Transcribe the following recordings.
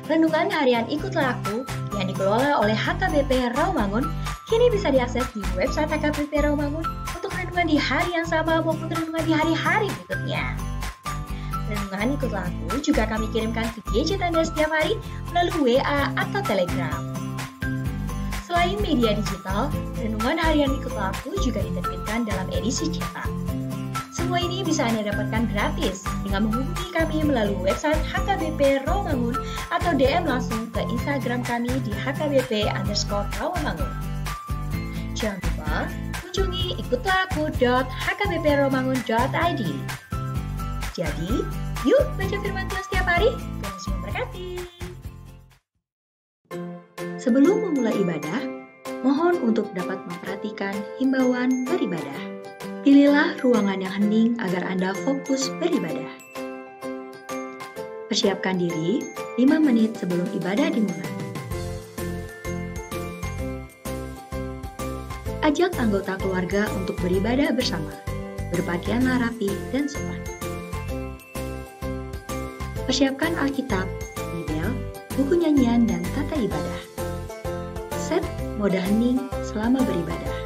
Renungan harian Ikutlah Aku yang dikelola oleh HKBP Rawamangun kini bisa diakses di website HKBP Rawamangun untuk renungan di hari yang sama maupun renungan di hari-hari berikutnya. Renungan Ikutlah Aku juga kami kirimkan ke gadget Anda setiap hari melalui WA atau Telegram. Selain media digital, renungan harian Ikutlah Aku juga diterbitkan dalam edisi cetak. Semua ini bisa Anda dapatkan gratis dengan menghubungi kami melalui website HKBP Rawamangun atau DM langsung ke Instagram kami di HKBP_Rawamangun. Jangan lupa kunjungi ikutlahku.hkbprawamangun.id. Jadi, yuk baca firman Tuhan setiap hari. Tuhan Yesus memberkati. Sebelum memulai ibadah, mohon untuk dapat memperhatikan himbauan beribadah. Pilihlah ruangan yang hening agar Anda fokus beribadah. Persiapkan diri 5 menit sebelum ibadah dimulai. Ajak anggota keluarga untuk beribadah bersama. Berpakaianlah rapi dan sopan. Persiapkan Alkitab, Bibel, buku nyanyian, dan tata ibadah. Set mode hening selama beribadah.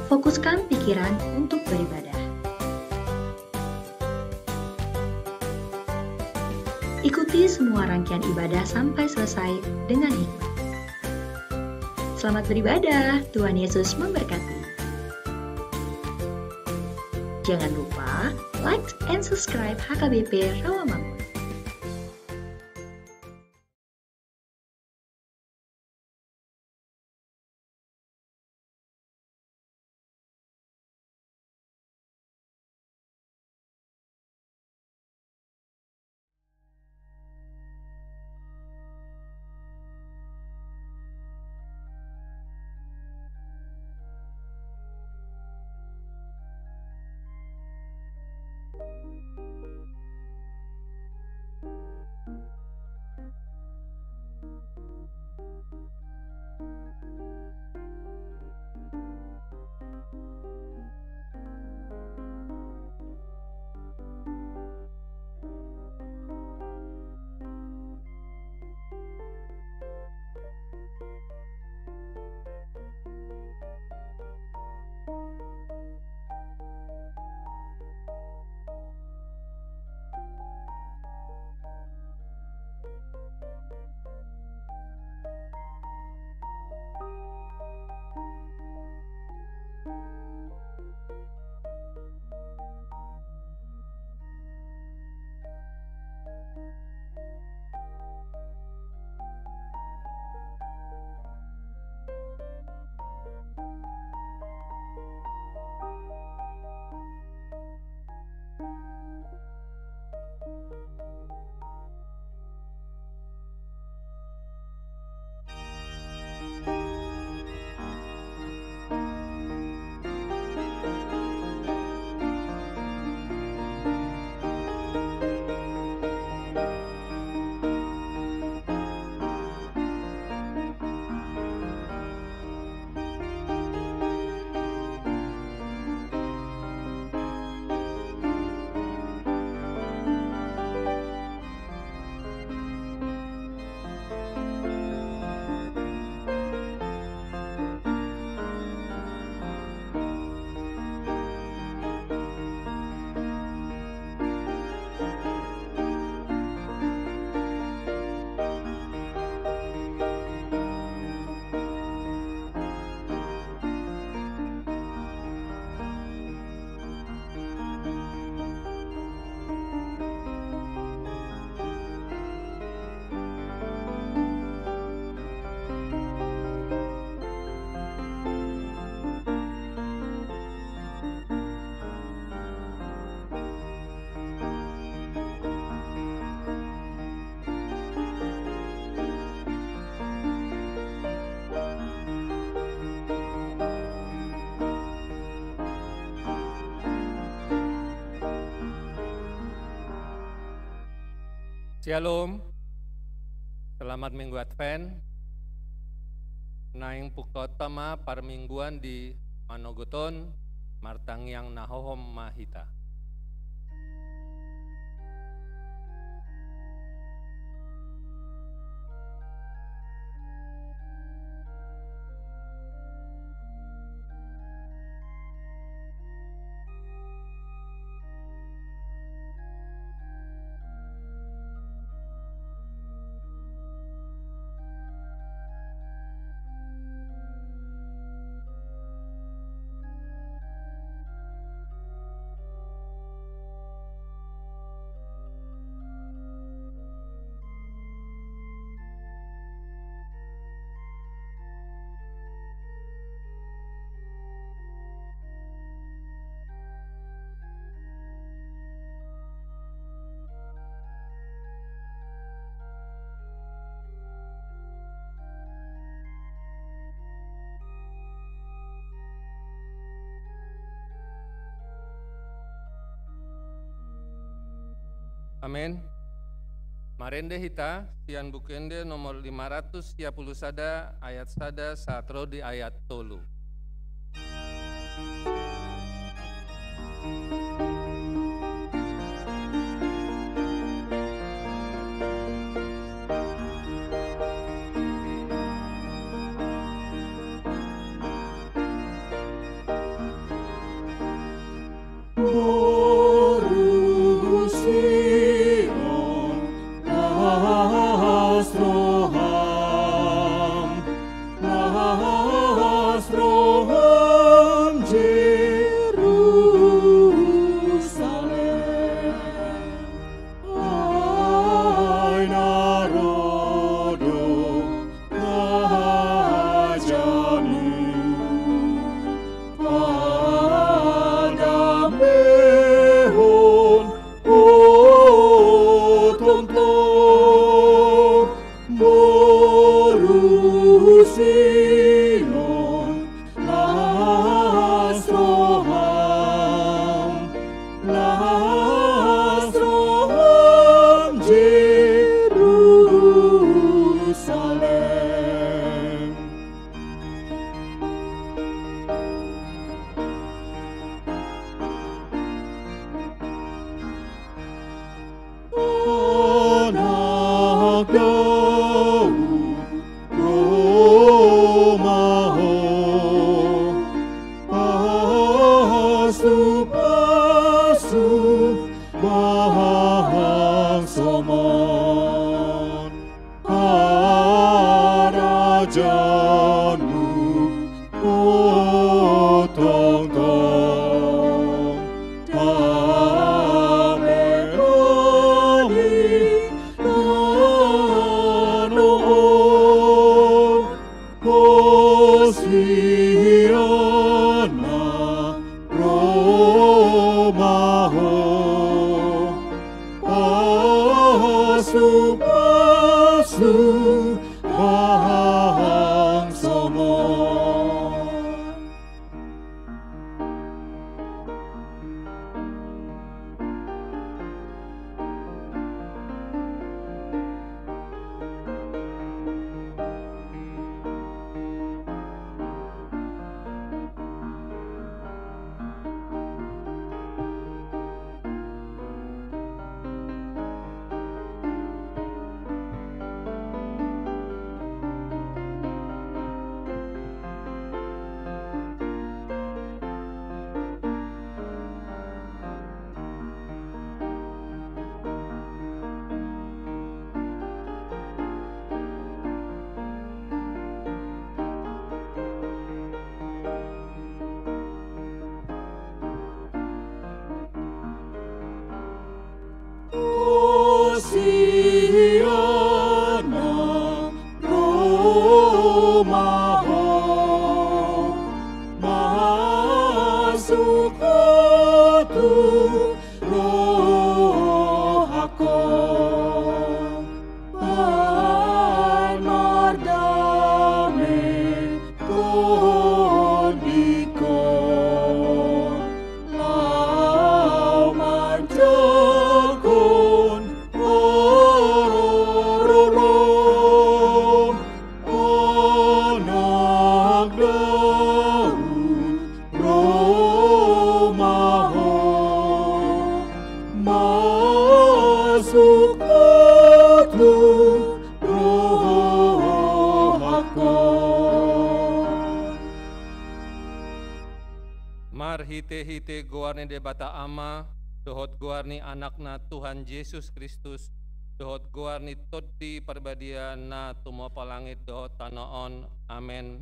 Fokuskan pikiran untuk beribadah. Ikuti semua rangkaian ibadah sampai selesai dengan hikmat. Selamat beribadah, Tuhan Yesus memberkati. Jangan lupa like and subscribe HKBP Rawamangun. Shalom, selamat Minggu Advent. Naing pukotama parmingguan di Manogoton, Martangyang Nahohom Mahita. Amin. Marende hita, sian bukende nomor 530 sada, ayat sada, satro di ayat tolu. Marhite-hite goarni debata ama, dohot goarni anakna Tuhan Yesus Kristus, dohot goarni toti perbadia na tumo palangit dohot tanoon. Amen.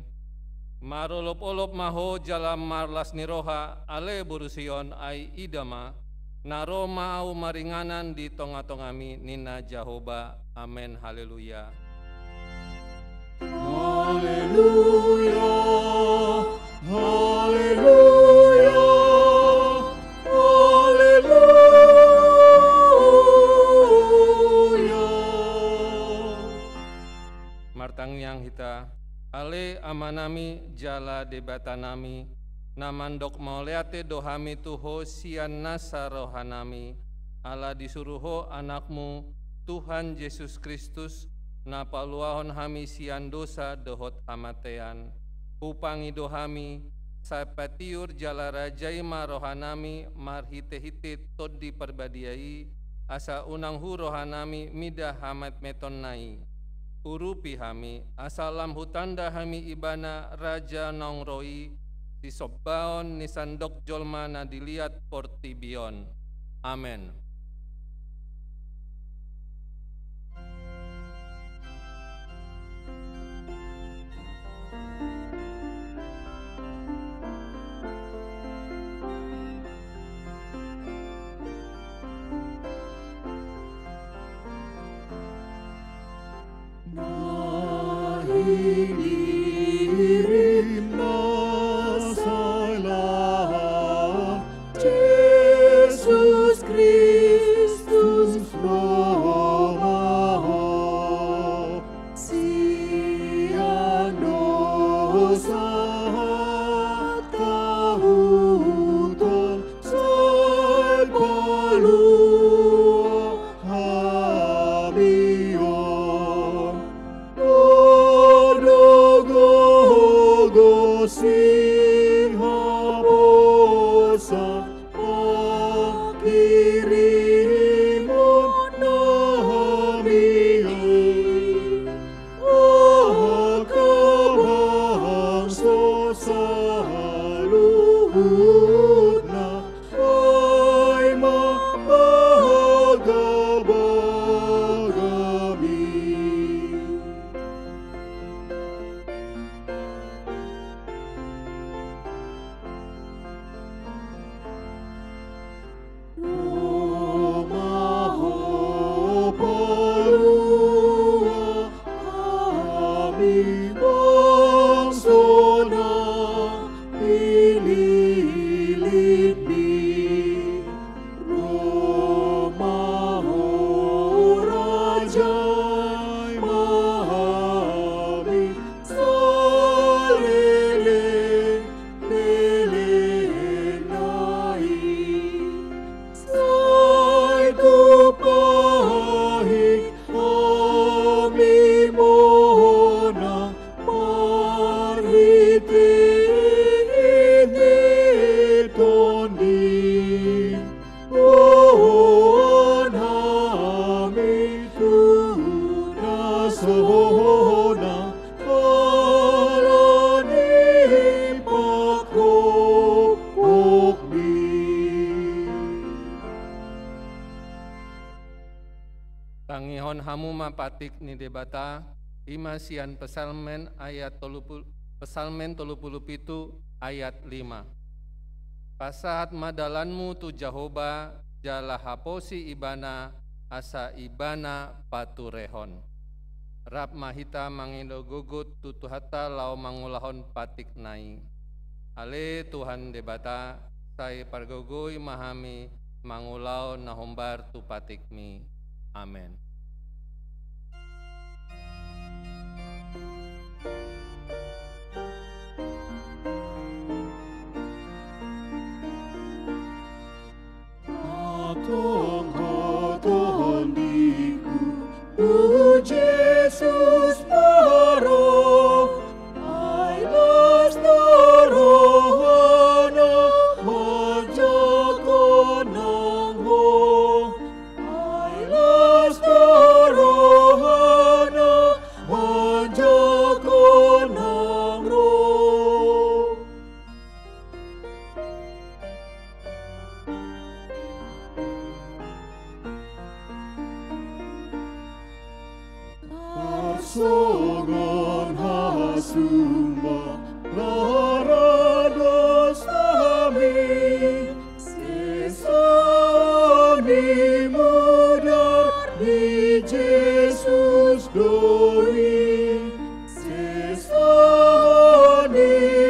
Marolop-olop maho jalam marlas niroha ale burusion ai idama, naro mau maringanan di tonga-tongami nina Jahoba. Amen. Haleluya. Haleluya. Haleluya. Haleluya. Martang yang hita ale amanami jala debatanami namandok mauleate dohami tuho sian nasa rohanami ala disuruho anakmu Tuhan Yesus Kristus na paluahon hami sian dosa dohot hamatean upangi dohami sapatiur jala rajaima rohanami marhite-hite todi perbadiai asa unang hu rohanami midah hamat meton nai urupi hami asalam hutanda hami ibana raja nongroi si sobbaon nisandok jolma na dilihat portibion. Amen. Yesus Kristus Romaho, siang dosa tahuton sai palua habion, odogo siha bosa kirimon nahami akabang sosaluhutna ay mapahagabagami. Tangihon hamu mapatik ni debata imasian pesalmen ayat pesalmen 37 ayat 5. Pasahat madalanmu tu Jahoba jala haposi ibana asa ibana paturehon. Rab mahita mangindo gugut tutuhata lau mangulahon patik nai. Ale Tuhan debata sai pargogoi mahami mangulau nahombar tu patikmi. Amen. Hatong diku, Jesus paro, ay las narohana, majago nang ho, ay las sumpah lara dosa-Mi, sesani mudar di Yesus doi, sesani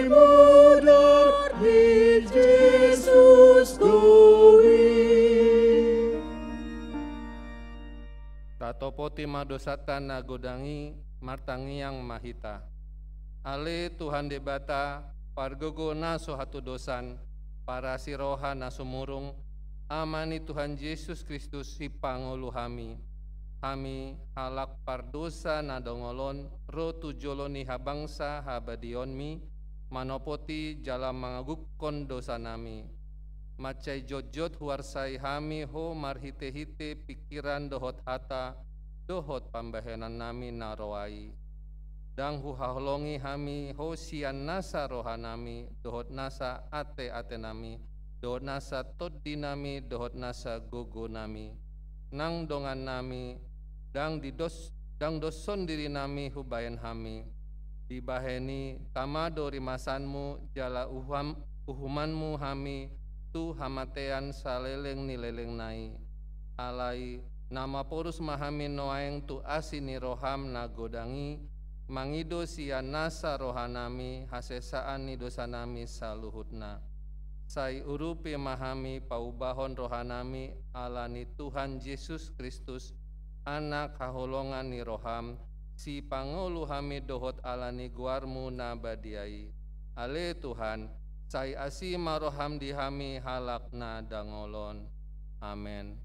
mudar di Yesus doi. Tatopoti madosatan nagodangi martangi yang mahita. Ale Tuhan debata pargogo naso hatu dosan para siroha naso murung amani Tuhan Yesus Kristus si pangulu hami. Hami halak pardosa nadongolon ro tujoloni habangsa habadionmi manopoti jalam mangagukon dosa nami. Macai jojot huarsai hami ho marhite-hite pikiran dohot hata dohot pambahenan nami naroai. Dang huhaholongi hami ho sian nasa rohanami dohot nasa ate-ate nami dohot nasa toddi nami dohot nasa gogo nami. Nang dongan nami dang doson diri nami hubayan hami. Dibaheni kamado rimasanmu jala uhumanmu hami tu hamatean saleleng nileleng nai. Alai nama porus mahami noaeng tu asini roham nagodangi mangido sian nasa rohanami hasesaan ni dosanami saluhutna. Sai urupi mahami paubahon rohanami alani Tuhan Yesus Kristus anak haholongan ni roham si pangolu hami dohot alani guarmu nabadiai. Ale Tuhan sai asi maroham dihami halak na dangolon. Amen.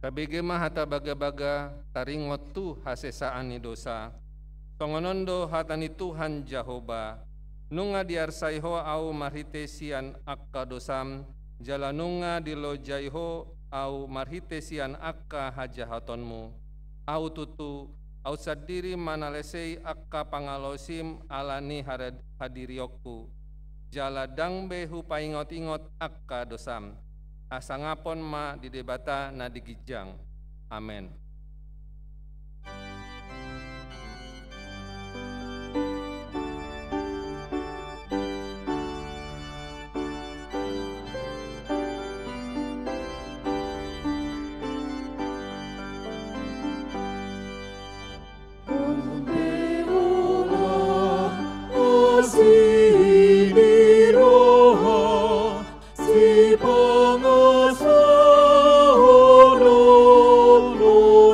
Kabege mah hata baga-baga taringot tu hasesaan ni dosa. Tongonondo hatani Tuhan Jahoba. Nunga diarsaiho au marhitesian akka dosam. Jalanunga dilojaiho au marhitesian akka hajahatonmu. Au tutu au sadiri manalesei akka pangalosim alani hadiriokku. Jala dangbe hu paingot-ingot akka dosam. Asangapon ma di debata na digijang. Amen. Lord.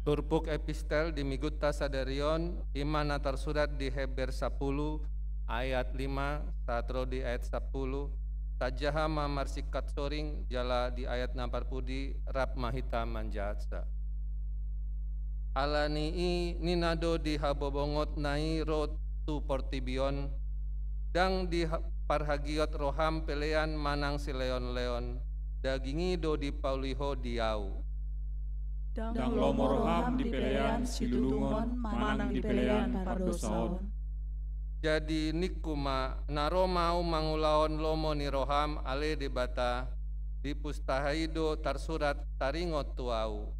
Turpuk epistel di miguta sadarion imana tersurat di Heber 10 ayat 5 satro di ayat 10 tajaha mamarsikat soring jala di ayat 40 rap mahita manjatsa alani ninado di habobongot nai rot tu portibion dang di parhagiot roham pelean manang si leon-leon dagingi do di pauliho diau dang lomoroham di pelean silulungon manang di pelean pardosaon. Jadi nikuma naro mau mangulaon lomo ni roham ale debata di pustahaido tarsurat taringot tuau.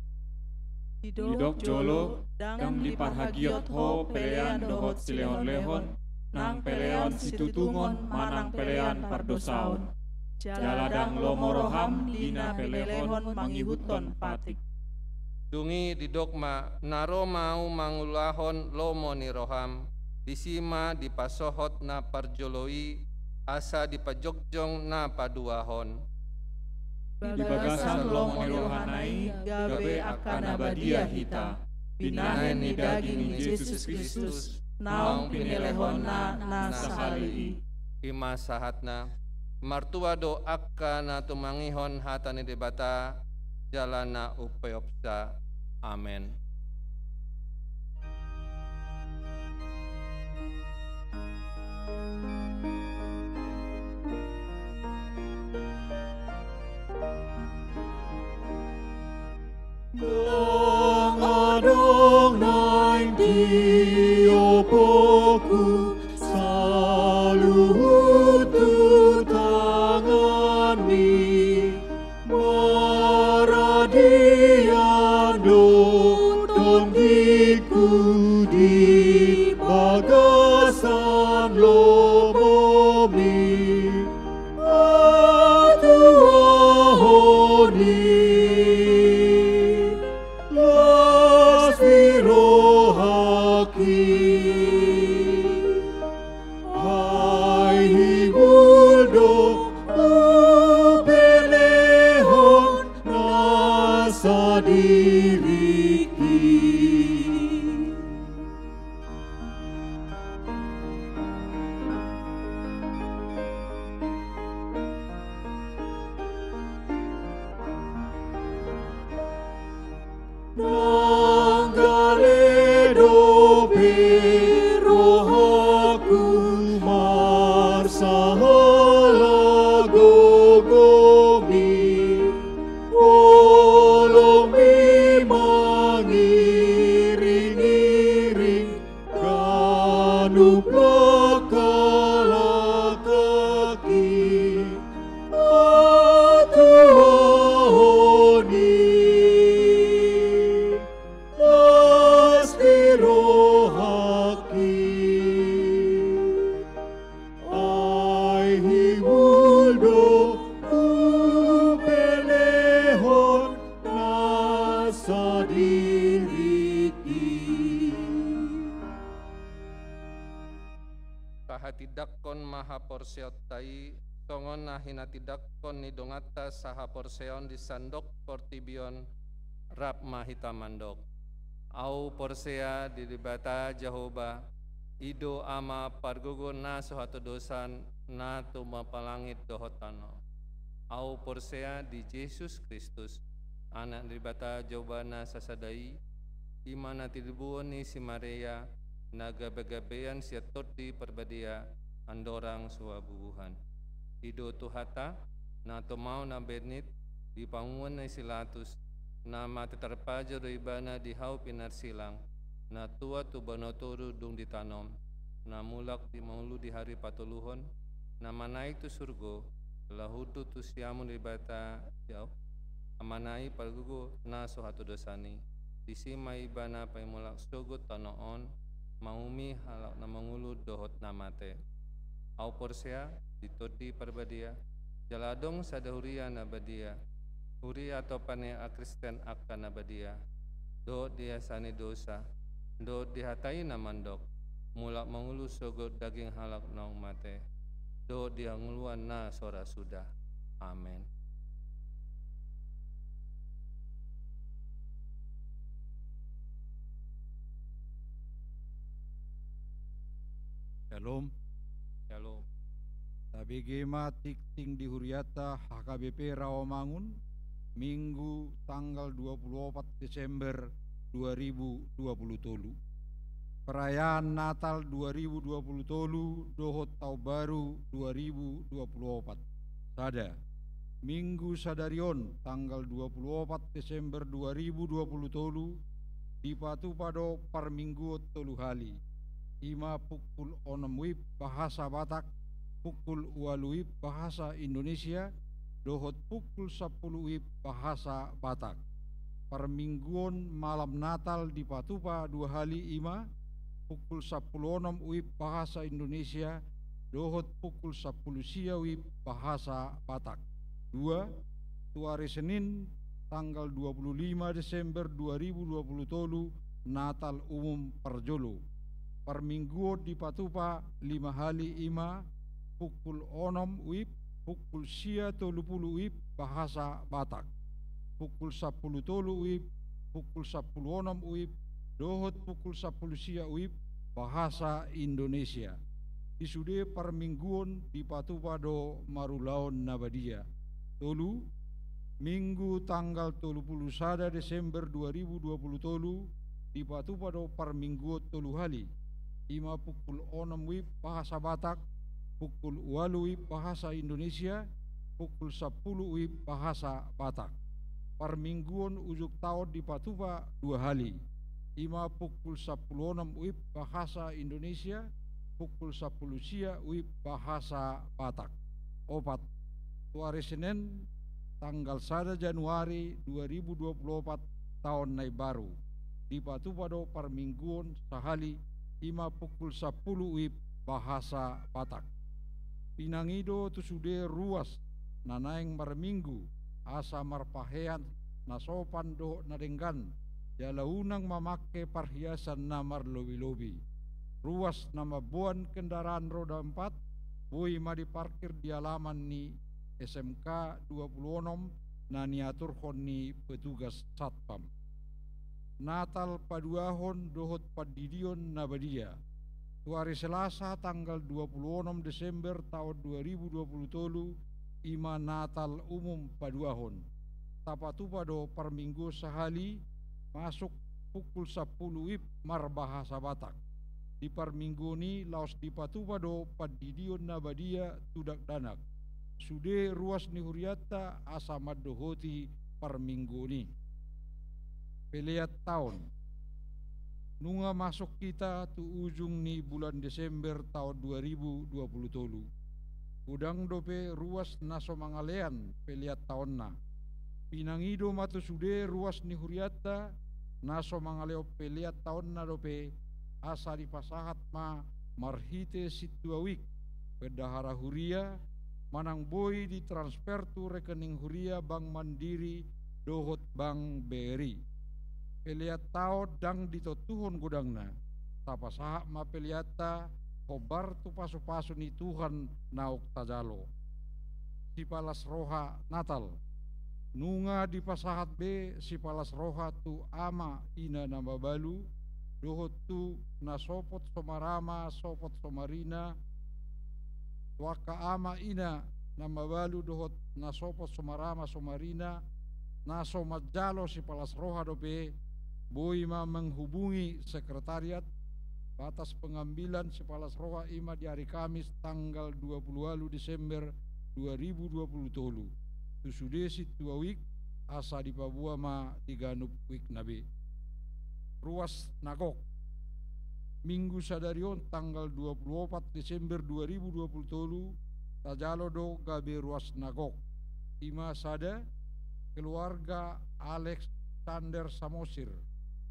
Hidok jolo dang di parhagiot ho pelean dohot sileon-lehon nang pelean situtungon manang pelean pardosaon. Jaladang lomoroham dina pelehon mangihuton patik. Dungi di dogma naro mau mangulahon lomo ni roham disima di pasohot na parjoloi asa di pajogjong na paduahon di bagasan lomo ni rohanai gabe akan abadia hita binahen ni daging Yesus Kristus naung pinelehon na sahali ima sahatna martua do akan tumangihon hatani debata jalana upeopsa. Amen. Nang adong naing diopoku saluhutu tangan mi maradian dotong diku di bagasan lomo mi atuahoni Kahatidakkon maha porseot tai songon nahinatidakkon ni dongata saha porseon di sandok portibion rap mahita mandok au porsea di debata Jehovah ido ama pargogo na sohatu dosan na tuma palangit dohotano au porsea di Yesus Kristus anak debata jawabana sasadai imana tidibuon ni si Maria naga-bagabean siatot di perbadia andorang suabubuhan ido tuhata na tomau na benit di panguan na silatus na matitarpajo do ibana di hau pinar silang na tua tu banotoru dung ditanom na mulak di maulu di hari patuluhon na manai tu surgo lahudu tu siamun di bata jauh amanai palgugo na sohatu dosani disima ibana paimulak sugut tanoon maumi halak na mangulu dohot namate au porsea ditodi perbadia jaladong sadahuria nabadia huri atau pane akristen akan nabadia do dia sani dosa do dihatai namandok, mulak mengulu sogot daging halak nong mate, do dia nguluan na sora sudah. Amin. Shalom. Shalom. Tabegema tikting di Huriata HKBP Rawamangun Minggu tanggal 24 Desember 2020. Perayaan Natal 2020 dohot Tahun Baru 2024. Sada Minggu Sadarion tanggal 24 Desember 2020 dipatu pado parminggu tolu hali. Ima pukul 6 wib bahasa Batak, pukul 8 wib bahasa Indonesia, dohot pukul 10 wib bahasa Batak. Permingguan malam Natal di Patupa 2 hari ima, pukul 10 wib bahasa Indonesia, dohot pukul 10 sia wib bahasa Batak. 2. Hari Senin tanggal 25 Desember 2020 Natal umum Parjolo. Perminggu di Patupa 5 hari ima, pukul 6 wib, pukul sia 30 wib bahasa Batak. Pukul 10 tolu wib, pukul 10 wib, dohot pukul 10 sia wib bahasa Indonesia. Isude permingguan di Patupa do marulaon nabadia. Tolu Minggu tanggal 31 Desember 2020 tolu di Patupa do perminggu tolu hali. Ima pukul 6 wib bahasa Batak, pukul 8 wib bahasa Indonesia, pukul 10 wib bahasa Batak. Permingguan ujuk tahun di Patupa 2 hari. Ima pukul 10 wib bahasa Indonesia, pukul 10 sia wib bahasa Batak. 4. Hari Senin tanggal 1 Januari 2024 tahun nai baru. Di Patupa do permingguan sehali ima pukul 10 wib bahasa Batak. Pinangido tu sude ruas nanaeng marminggu asa marpahean nasopan do nadenggan jalaunang memakai perhiasan namar lobi-lobi. Ruas nama buan kendaraan roda 4 boi ma diparkir di halaman ni SMK 26 na niaturhon ni petugas satpam. Natal paduahon dohot padidion nabadia. Hari Selasa tanggal 26 Desember tahun 2020 ima Natal umum paduahon. Tapatupa do perminggu sehali masuk pukul 10 wib mar bahasa Batak. Di perminggu ni laos di Patupa do padidion nabadia tudak danak. Sude ruas ni Huriata asamad dohoti perminggu ni. Peliat tahun nunga masuk kita tu ujung ni bulan Desember tahun 2020 tolu. Udang dope ruas naso mangalean peliat tahun na. Pinangido matu sude ruas ni Huriata naso mangaleo peliat tahun na dope asa di pasahat ma marhite situawik pedahara Huria manang boy di transfer tu rekening Huria Bank Mandiri dohot Bank BRI. Peliat tao dang ditotuhon gudangna, tapasahak ma peliata kobar tu pasu-pasu ni Tuhan nauk tajalo. Si palas roha Natal, nunga di pasahat be si palas roha tu ama ina nama balu, dohot tu na sopot somarama sopot somarina, waka ama ina nama balu dohot na sopot somarama somarina, na somajalo si palas roha dope. Boy ma menghubungi sekretariat batas pengambilan sepalas roha ima di hari Kamis tanggal 20 Desember 2020 tolu. Tusude situa wik asa di Papua ma diganup wik nabe. Ruas Nagok Minggu sadarion tanggal 24 Desember 2020 tolu tajalo do gabe ruas Nagok. Ima sada keluarga Alexander Samosir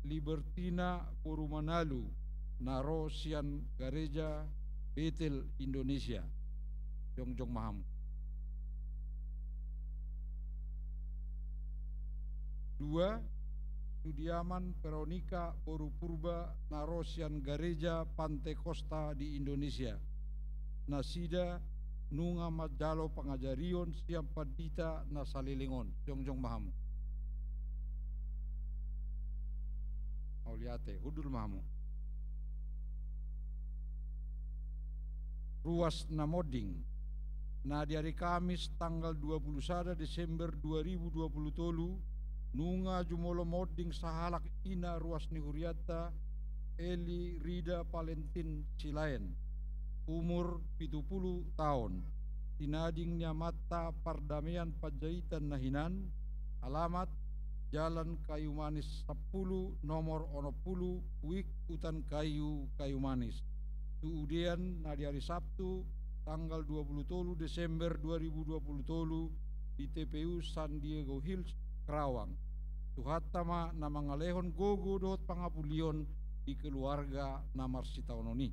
Libertina Purumanalu Narosian Gareja Betel Indonesia. Jongjong Maham. 2. Sudiaman Veronica Boru Purba Narosian Gareja Pantai Costa di Indonesia. Nasida Nunga Majalo Pangajarion Siampadita Nasalilingon. Jongjong Mahamu. Auliate Hudul Mahamu. Ruas Namoding. Nah di hari Kamis tanggal 21 Desember 2020 tolu Nunga Jumolo Moding Sahalak Ina Ruas Nihuriata Eli Rida Palentin Silayan umur 70 tahun tinading Nyamata Pardamaian Panjaitan Nahinan alamat Jalan Kayu Manis 10 nomor 10 Wik Utan Kayu Kayu Manis Kemudian di hari Sabtu tanggal 20 Desember 2020 di TPU San Diego Hills Kerawang. Tuhatama nama ngalehon gogo dohot pangapulion di keluarga namar sitaunoni.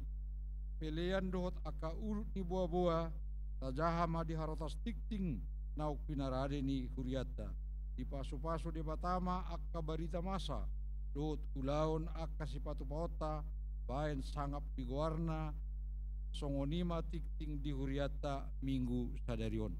Pelean dohot aka urut ni boa-boa tajahama di harotas tikting nauk pinarade ni huriata. Di pasu-pasu di batama aka barita masa dohot ulaon aka sipatu paota baen sangap di goarna songonima tikting di huriata minggu sadarion.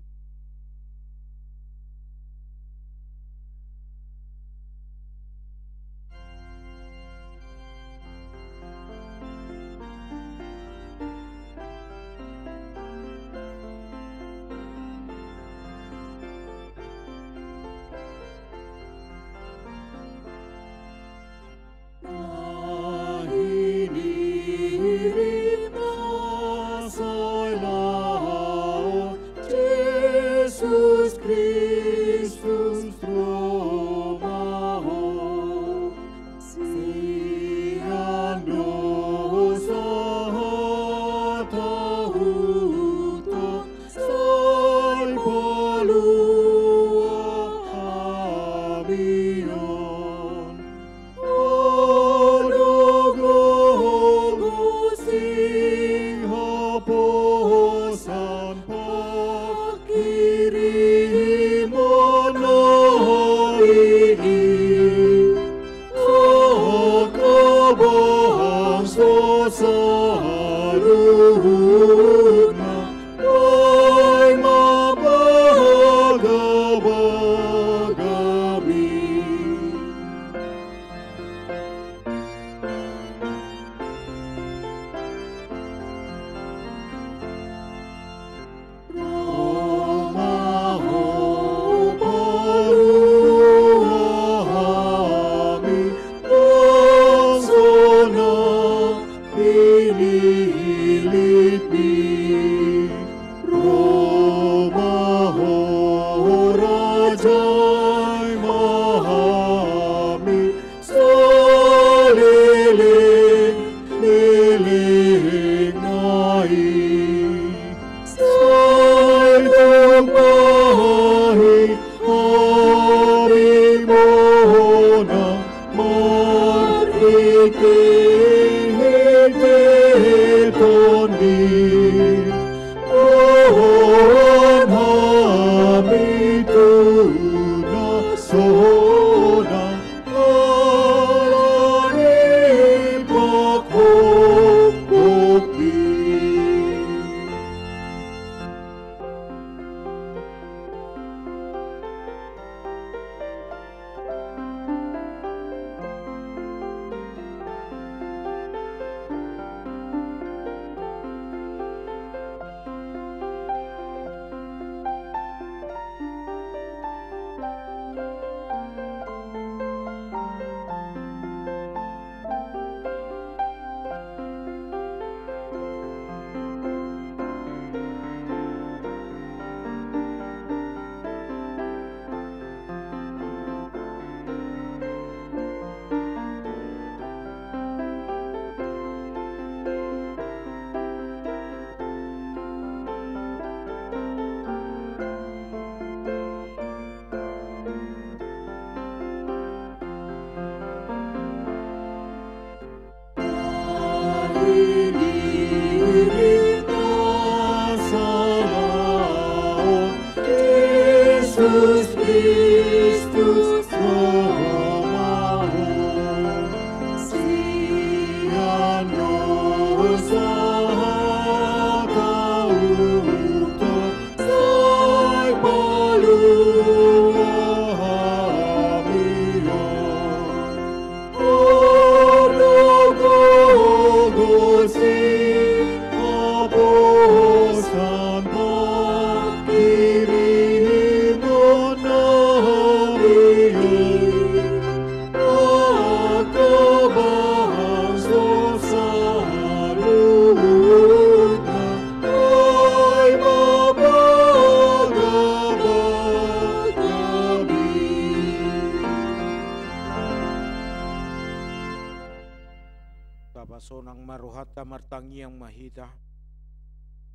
Sonang maruhata martangi yang mahita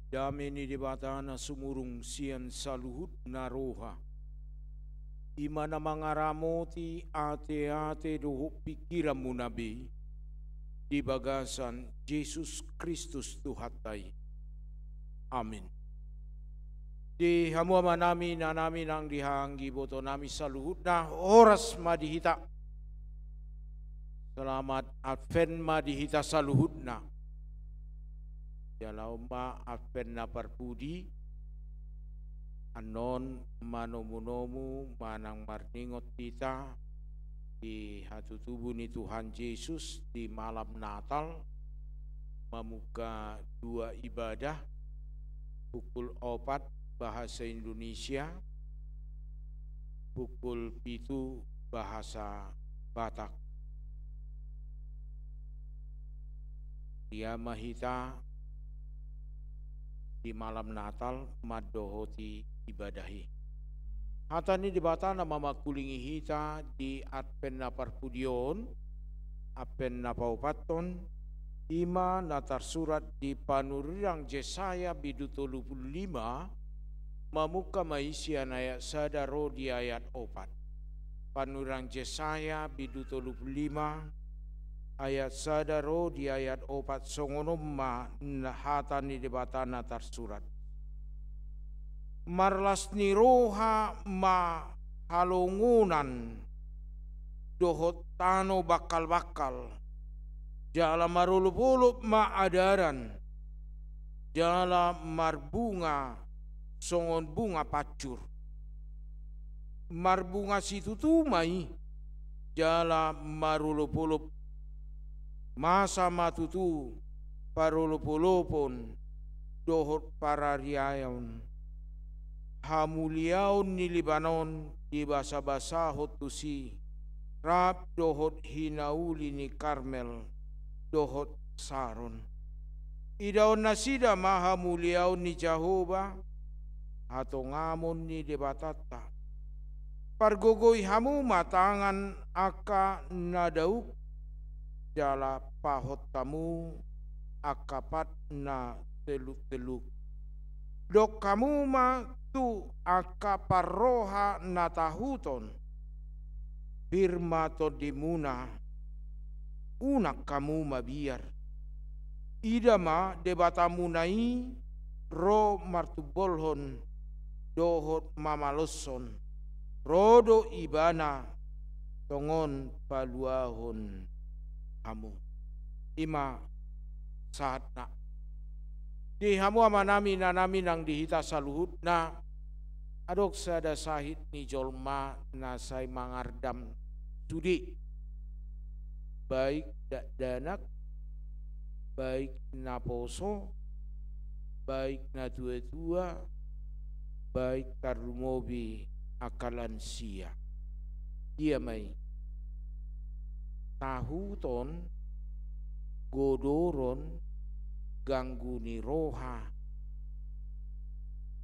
dameni debatana sumurung sian saluhut naroha imana mangaramoti ate-ate doho pikiramu nabi di bagasan Yesus Kristus Tuhatai. Amin. Di hamua nami nanami nang dihanggi boto nami saluhut na oras madihita. Selamat Advent madihita saluhutna. Jalauma Advent na parpudi anon manomu-nomu manang marningot kita di hatu tubuh ni Tuhan Yesus di malam Natal memuka dua ibadah pukul 4 bahasa Indonesia, pukul 7 bahasa Batak. Dia mahita di malam Natal madohoti ibadahi. Hatani di bata nama makulingi hita di Advent na parpudion, Advent na paupaton, ima natar surat di panurang Yesaya bidu 35, mamuka maisian ayat sadaro di ayat 4. Panurang Yesaya bidu 35, ayat sadaro di ayat 4 songonom ma hatani di batana tarsurat. Marlas niroha ma halungunan dohot tano bakal-bakal jala marulup-ulup ma adaran jala marbunga songon bunga pacur marbunga situ tumai jala marulup-ulup masa matutu parulup-ulupon dohot parariayon hamuliaun ni Libanon di basa-basa hotusi rap dohot hinauli ni Karmel dohot Saron idaon nasida maha muliaun ni Jehovah atau ngamon ni debatata pargogoy hamu matangan aka nadauk jala pahot tamu akapat na teluk-teluk dok kamu ma tu akaparoha natahuton firma to dimuna unak kamu mabiar idama debatamu nai ro martubolhon dohot mamaloson rodo ibana tongon paluahon kamu ima saat nak di hamu amanami nanami nang dihita saluhut na adok sada sahid ni jolma nasai mangardam sudi baik danak baik naposo baik na tua-tua baik karumobi akalan sia dia mai tahuton godoron ganggu ni roha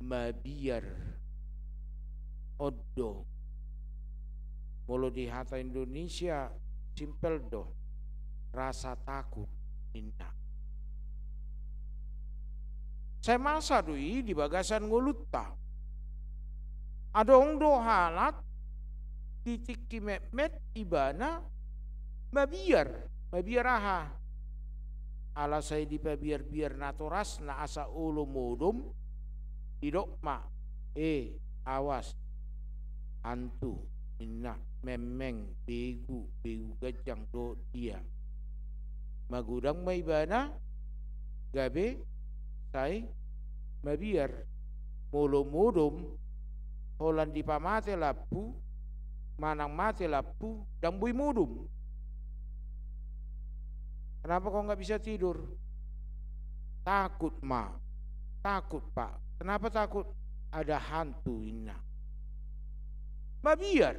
mabiar oddo molo di hata Indonesia simpel do rasa takut indah saya masa dui di bagasan ngulutta adong do halat titik kimet ibana mabiar aha ala saya di biar natoras na asa ulo modom didok ma awas hantu inna memeng begu gajang do dia magudang may bana gabe sai mabiar mulum-mulum holan di pamate lapu manang mate lapu dan bui mudum. Kenapa kau nggak bisa tidur? Takut ma, takut pak. Kenapa takut? Ada hantu ina. Mabiar.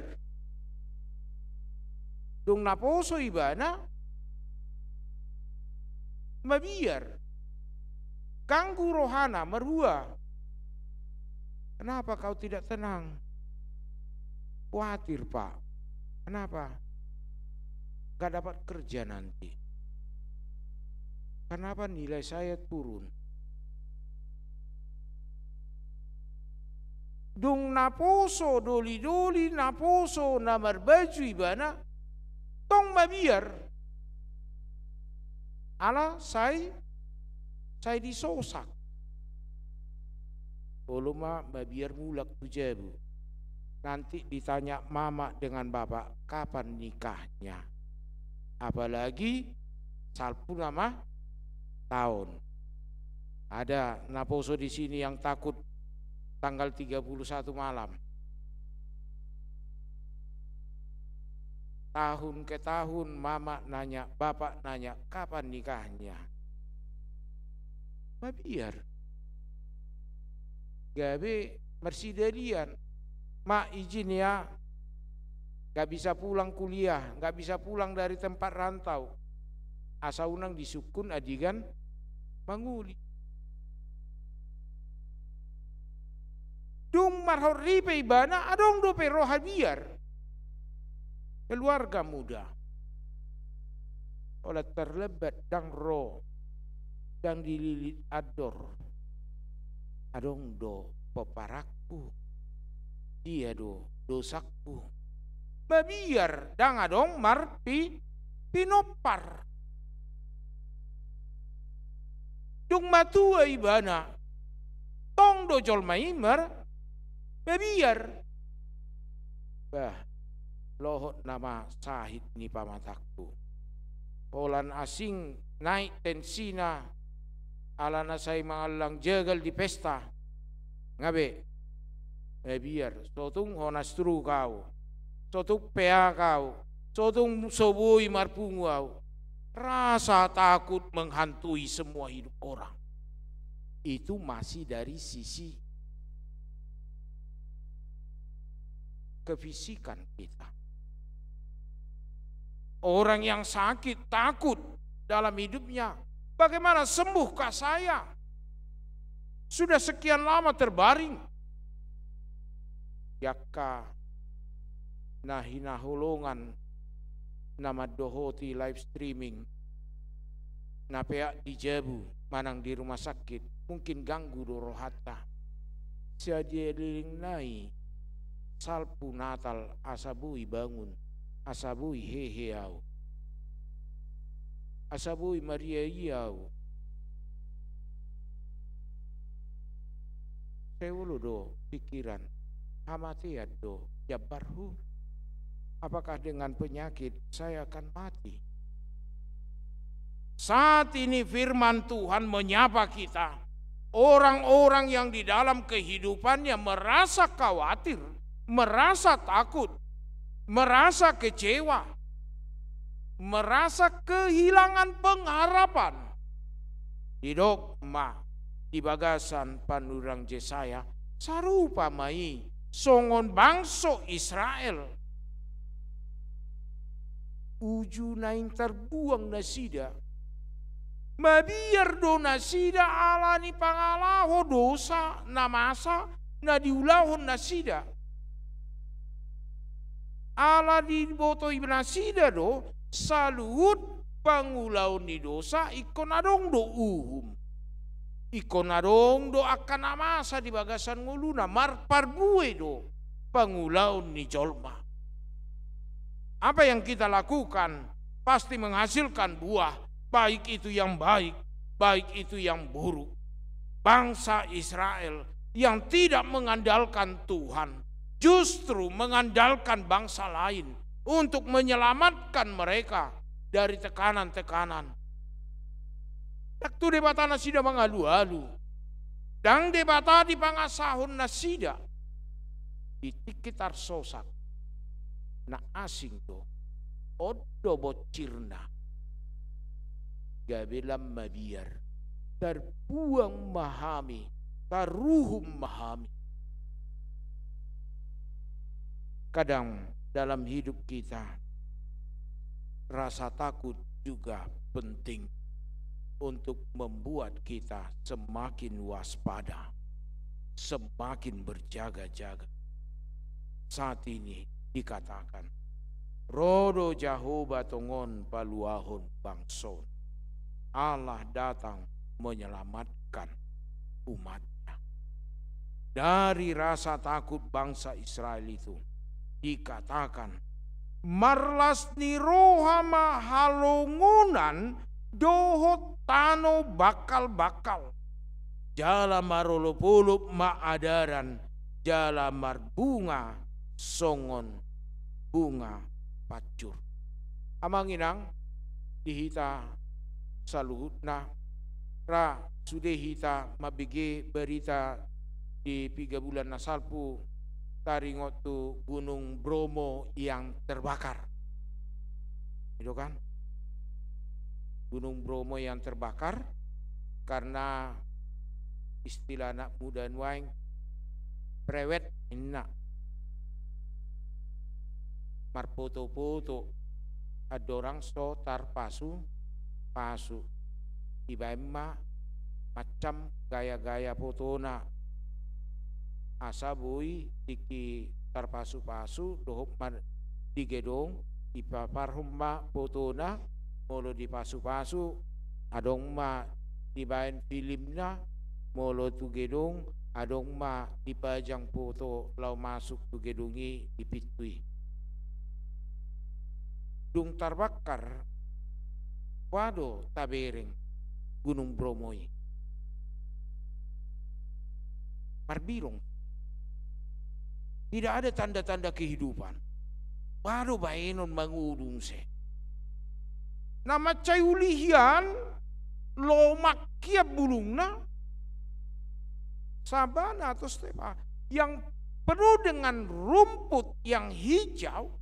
Dung naposo ibana. Mabiar. Ganggu rohana merua. Kenapa kau tidak tenang? Khawatir pak. Kenapa? Gak dapat kerja nanti. Kenapa nilai saya turun? Dung naposo doli-doli naposo namar baju ibana tong mabiar. Ala saya disosak. Oloma mabiar mulak tujebu. Nanti ditanya mama dengan bapak kapan nikahnya. Apalagi salpu nama tahun. Ada naposo di sini yang takut tanggal 31 malam. Tahun ke tahun mama nanya, bapak nanya, kapan nikahnya? Mabiar. Gabe mersidalian. Mak izin ya, gak bisa pulang kuliah, gak bisa pulang dari tempat rantau. Asa unang disukun adigan manguli. Dung marhor ripe ibana adong dope roha biar. Keluarga muda. Oleh terlebat dang roh dan dililit ador. Adong do peparakku. Dia do dosaku. Babiar dang adong marpi pinopar. Dung matua ibana. Tong do jol maimar. Babiar. Bah. Lohot nama sahid ni pamatakku. Polan asing naik tensina. Alana say mangalang jagal di pesta. Ngabe. Biar. Sotung honastru kau. Sotung pea kau. Sotung sobui marpungu kau. Rasa takut menghantui semua hidup orang. Itu masih dari sisi kefisikan kita. Orang yang sakit takut dalam hidupnya. Bagaimana sembuhkah saya? Sudah sekian lama terbaring. Yakka nahina holongan nama dohoti live streaming. Napea di Jabu, manang di rumah sakit. Mungkin ganggu dorohata. Siadieling nai. Salpu Natal asabui bangun. Asabui heheau. Asabui Maria iau. Sewulu do pikiran. Hamatiat do jabarhu. Apakah dengan penyakit saya akan mati? Saat ini firman Tuhan menyapa kita. Orang-orang yang di dalam kehidupannya merasa khawatir. Merasa takut, merasa kecewa, merasa kehilangan pengharapan. Di dogma, di bagasan Pandurang Jesaya, sarupa mai songon bangso Israel. Uju naing terbuang nasida. Mabiar do nasida alani pangalaho dosa namasa na diulahon nasida. Ala di boto ibnasida do salut pangulaun di dosa ikon adong do uhum. Ikon adong do akan amasa di bagasan nguluna marparbue do pangulaun ni jolma. Apa yang kita lakukan pasti menghasilkan buah, baik itu yang baik, baik itu yang buruk. Bangsa Israel yang tidak mengandalkan Tuhan justru mengandalkan bangsa lain untuk menyelamatkan mereka dari tekanan-tekanan. Waktu debata nasida mangalu-alu. Dan debata di pangasahun nasida. Di tikitar sosak. Na asing to. Odo bocirna. Gabelam mabiar. Terbuang mahami. Taruhum mahami. Kadang dalam hidup kita rasa takut juga penting untuk membuat kita semakin waspada, semakin berjaga-jaga. Saat ini dikatakan, rodo jahoba tongon paluahon bangson. Allah datang menyelamatkan umatnya. Dari rasa takut bangsa Israel itu dikatakan, marlas ni rohama halongunan dohot tano bakal-bakal. Jala marolopulup maadaran, jala marbunga songon bunga pacur. Amanginang dihita saluhutna ra sudehita mabige berita di 3 bulan nasalpu taringot tu Gunung Bromo yang terbakar. Itu kan? Gunung Bromo yang terbakar karena istilah anak muda nuaing prewet inna marpoto-poto adorang so tarpasu pasu ibaimma macam gaya-gaya fotona asa bui tiki tarpasu-pasu dohop di gedong ipapar humma fotona molo di pasu-pasu adong ma dibain filmnya molo tu gedong adong ma dipajang foto lau masuk tu gedungi dipitui dung tarbakar wado tabereng Gunung Bromoi marbirong tidak ada tanda-tanda kehidupan baru baenon mangudung se nama cayulihian lo makia bulungna sabana atau stepa yang penuh dengan rumput yang hijau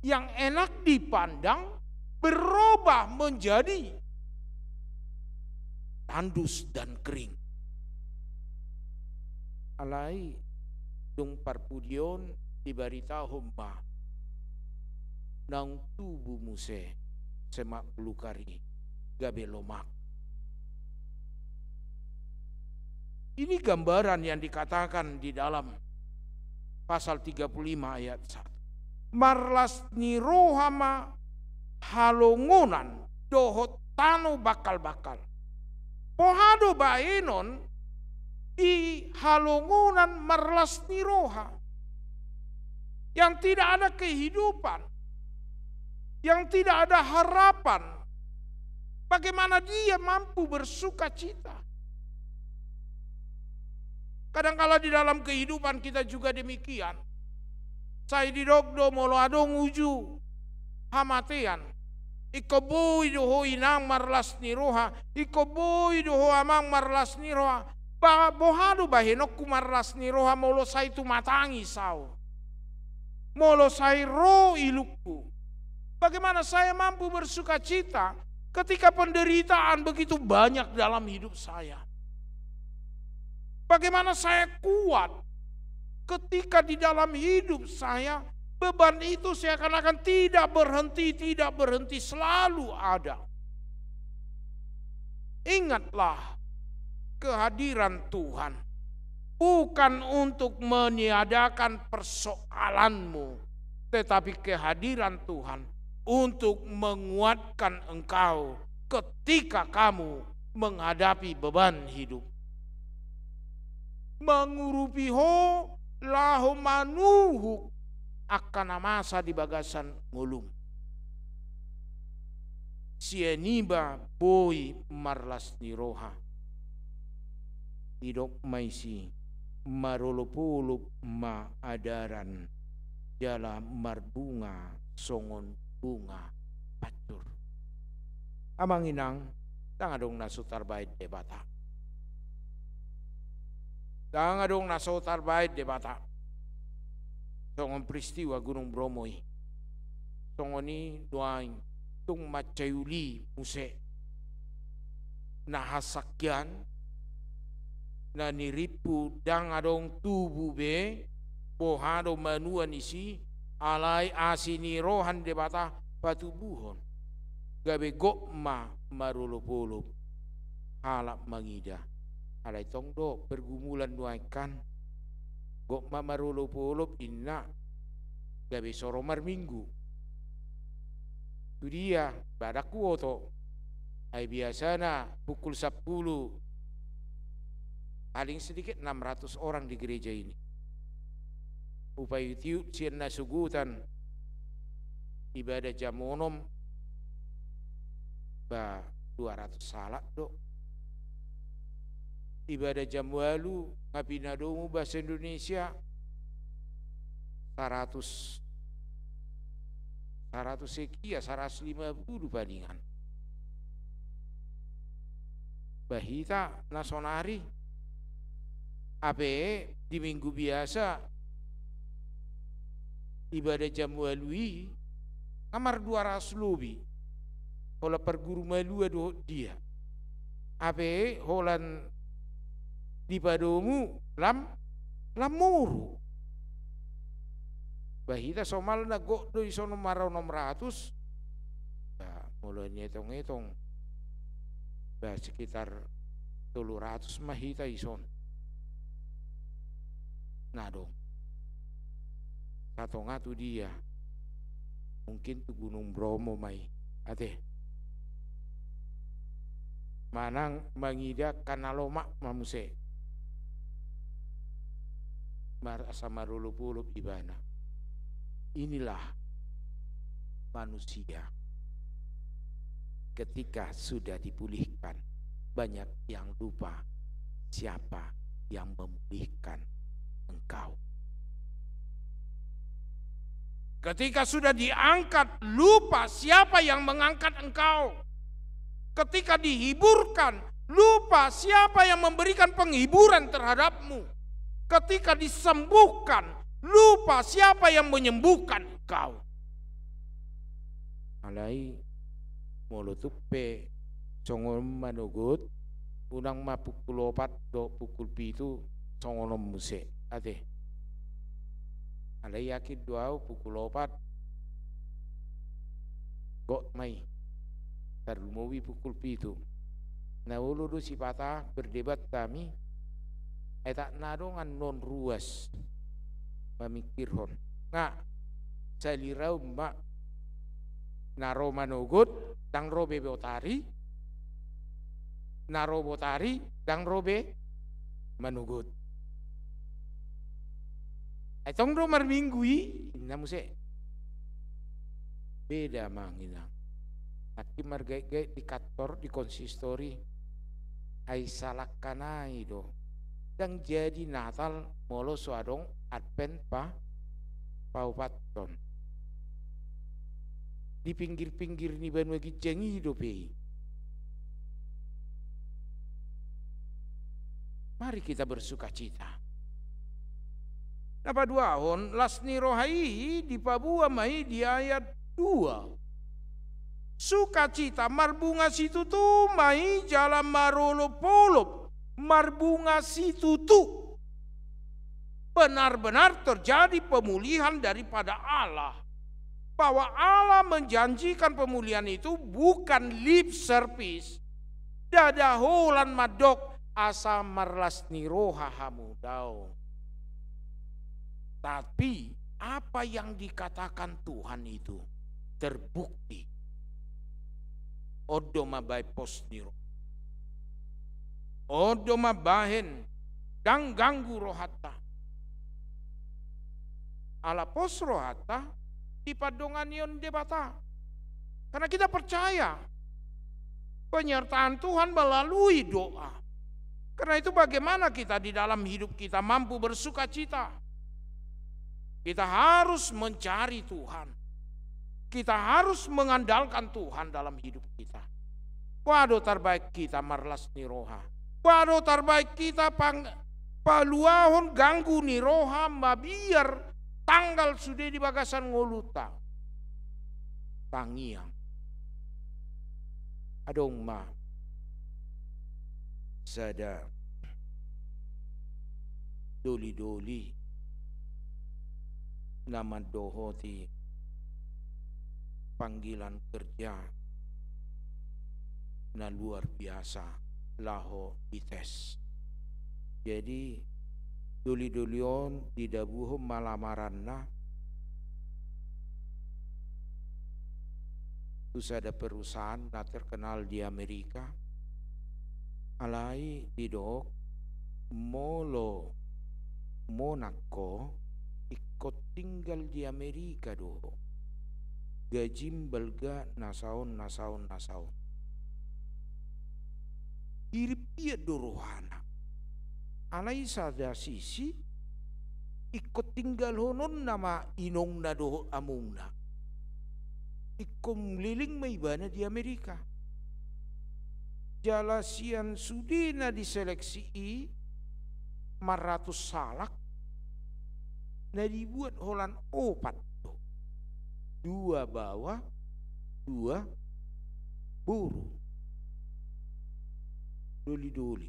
yang enak dipandang berubah menjadi tandus dan kering. Alai dung parpudion dibarita humma nang tubuh muse semak belukari gabe lomak. Ini gambaran yang dikatakan di dalam pasal 35 ayat 1. Marlas ni rohama halongunan dohot tanu bakal-bakal. Pohado baenon di halongunan marlas ni roha. Yang tidak ada kehidupan. Yang tidak ada harapan. Bagaimana dia mampu bersuka cita. Kadangkala di dalam kehidupan kita juga demikian. Saya didogdo molo adong uju hamatean. Iko boy doho inang marlas ni roha. Iko boy doho amang marlas ni roha. Bohado bahenok ku marlas ni roha molo saya itu matangi sao. Molo saya ro ilukku. Bagaimana saya mampu bersuka cita ketika penderitaan begitu banyak dalam hidup saya. Bagaimana saya kuat ketika di dalam hidup saya beban itu seakan-akan tidak berhenti selalu ada. Ingatlah kehadiran Tuhan bukan untuk meniadakan persoalanmu, tetapi kehadiran Tuhan untuk menguatkan engkau ketika kamu menghadapi beban hidup. Mengurupi ho lahu manuhu akan masa di bagasan ngulum. Sieniba boy marlas ni roha. Idok maisi marolopulup ma adaran jala marbunga songon bunga pacur. Amanginang Tanga dong naso tarbait de bata. Tanga dong naso tarbait de bata. Songon peristiwa Gunung Bromo i. Songoni doain tung macayuli muse. Nahasakyan na niripu dang adong tubuh be bohado manuan isi alai asini rohan de bata patubuhon gabe gokma marulupulup halap mangida alai tongdo pergumulan duaikan gokma marulupulup inna gabe soromar minggu itu dia badaku oto ay biasana pukul 10 paling sedikit 600 orang di gereja ini. Upaya tiup sian nasugutan ibadah jamonom ba 200 salat do. Ibadah jamwalu ngapinadomu bahasa Indonesia 100 sekian 150 palingan. Bahita nasonari ape di minggu biasa ibadah jam walui kamar 200 lebih hola perguru malua do dia ape holan di padomu lamuru bahita somal na go do isono marau 600 bah mulai ngetong bah sekitar 300 mahita ison. Nah dong, satu ngatu dia, mungkin tuh Gunung Bromo mai, ate, manang mangida kanalomak mamuse, marasa marulupulup ibana. Inilah manusia. Ketika sudah dipulihkan, banyak yang lupa siapa yang memulihkan engkau. Ketika sudah diangkat, lupa siapa yang mengangkat engkau. Ketika dihiburkan, lupa siapa yang memberikan penghiburan terhadapmu. Ketika disembuhkan, lupa siapa yang menyembuhkan engkau. Alai molotupe songon manugut unang mapukul 4 do pukul 7 songonom muse. Ate, alai yakin doa pukul 4 kok mai terlumowi pukul 7. Nah ulu si patah berdebat kami tak nadongan non ruas memikirhon nggak salirau mbak naro manogut dang robe botari naro botari dang robe manugut. Itong romar minggui, namuse beda manginang. Aki margai-gai di kantor di konsistori, ay salakkanai do. Dan jadi Natal molo suadong Advent paupaton. Di pinggir-pinggir ni banwa gijengi do pei. Mari kita bersuka cita. Napa duahon lasni rohai di Papua mai di ayat 2. Sukacita marbunga situ tu mai jalan marolopolop marbunga situ tu. Benar-benar terjadi pemulihan daripada Allah. Bahwa Allah menjanjikan pemulihan itu bukan lip service. Dadaholan madok asa marlasni roha hamudau. Tapi apa yang dikatakan Tuhan itu terbukti. Odo mabai posniro. Odo mabahen dan ganggu rohata. Ala pos rohata di padongan yon debata. Karena kita percaya penyertaan Tuhan melalui doa. Karena itu bagaimana kita di dalam hidup kita mampu bersuka cita. Kita harus mencari Tuhan. Kita harus mengandalkan Tuhan dalam hidup kita. Wado terbaik kita marlas ni roha. Wado terbaik kita paluahon ganggu ni roha mabiar tanggal sudah di bagasan ngoluta. Tangiang. Adong ma. Sada. Doli-doli. Nama dohoti. Panggilan kerja. Na luar biasa laho dites. Jadi doli-dolion didabuho malamaranna terus ada perusahaan na terkenal di Amerika alai didok molo Monaco ikut tinggal di Amerika doho gajim belga nasaon Iripia dorohana. Alai sada sisi ikut tinggal honon nama inong na doho amungna. Ikom liling may ibana di Amerika. Jalasian sudi na diseleksi 400 salak na dibuat holan 4 2 bawah 2 buru. Doli-doli.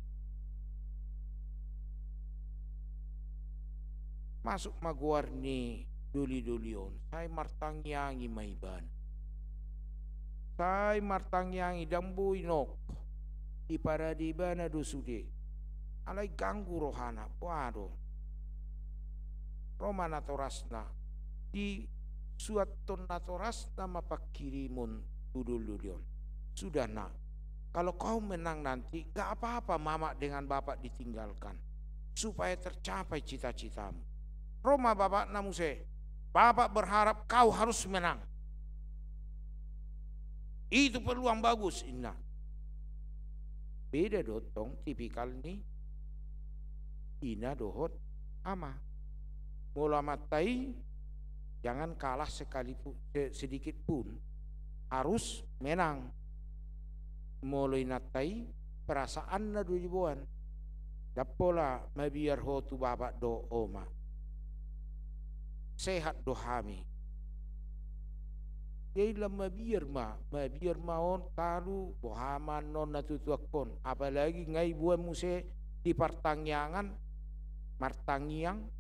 Masuk maguarni doli-dolion. Saya martangyangi maiban. Saya martangyangi dambu inok. Di paradibana dosude. Alai ganggu rohana. Waduh. Roma natorasna. Di suaton natorasna mapakirimun dudul-dulion. Sudah nak. Kalau kau menang nanti, gak apa-apa mama dengan bapak ditinggalkan. Supaya tercapai cita-citamu. Roma bapak namuse, bapak berharap kau harus menang. Itu peluang bagus, inna. Beda dotong, tipikal nih. Ina dohot ama. Mula matai, jangan kalah sekalipun, sedikit pun. Harus menang. Mulai natai perasaan na duibuan dapola mabiar ho tu bapak do oma sehat do hami jadi mabiar maon talu bohaman non natutuak pon apalagi ngai buan muse di partangyangan martangyang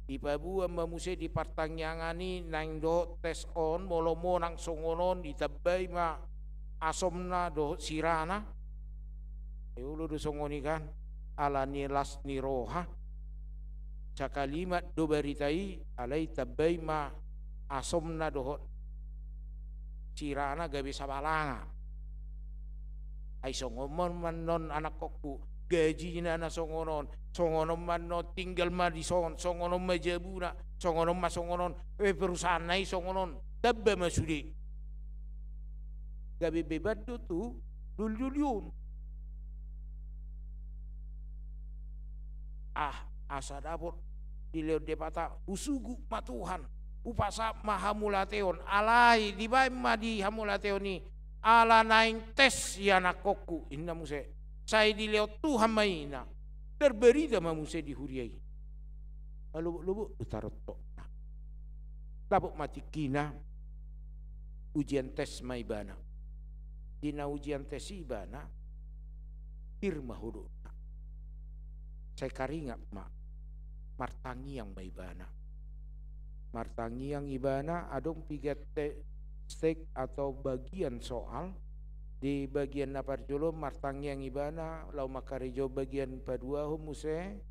di pabuan mamuse di partangyangan ni nang do tes on molomo nang songonon ditabay ma asomna do sirana ulu do songoni kan ala nilas ni roha sakalimat do baritai alai tabai ma asomna do sirana gabi sabalanga ai songomon manon anak kokku gaji na na songonon man no tinggal ma di songonon majabuna songonon perusahaan nai songonon tabba masudi gabi bebat tu dul-dulyun. Asa dapur di leo depata usugu matuhan upasa mahamulateon alai di bae ma di hamulateon ni ala naing tes ya nakokku inna muse saya di leo Tuhan maina terberita ma muse di huriai lubu utarot to labuk mati kina ujian tes maibana dina ujian tes ibana firma hudu saya karingat martangi yang maibana martangi yang ibana adong 3 stake atau bagian soal di bagian naparjolo martangi yang ibana lau makarejo bagian padua humuse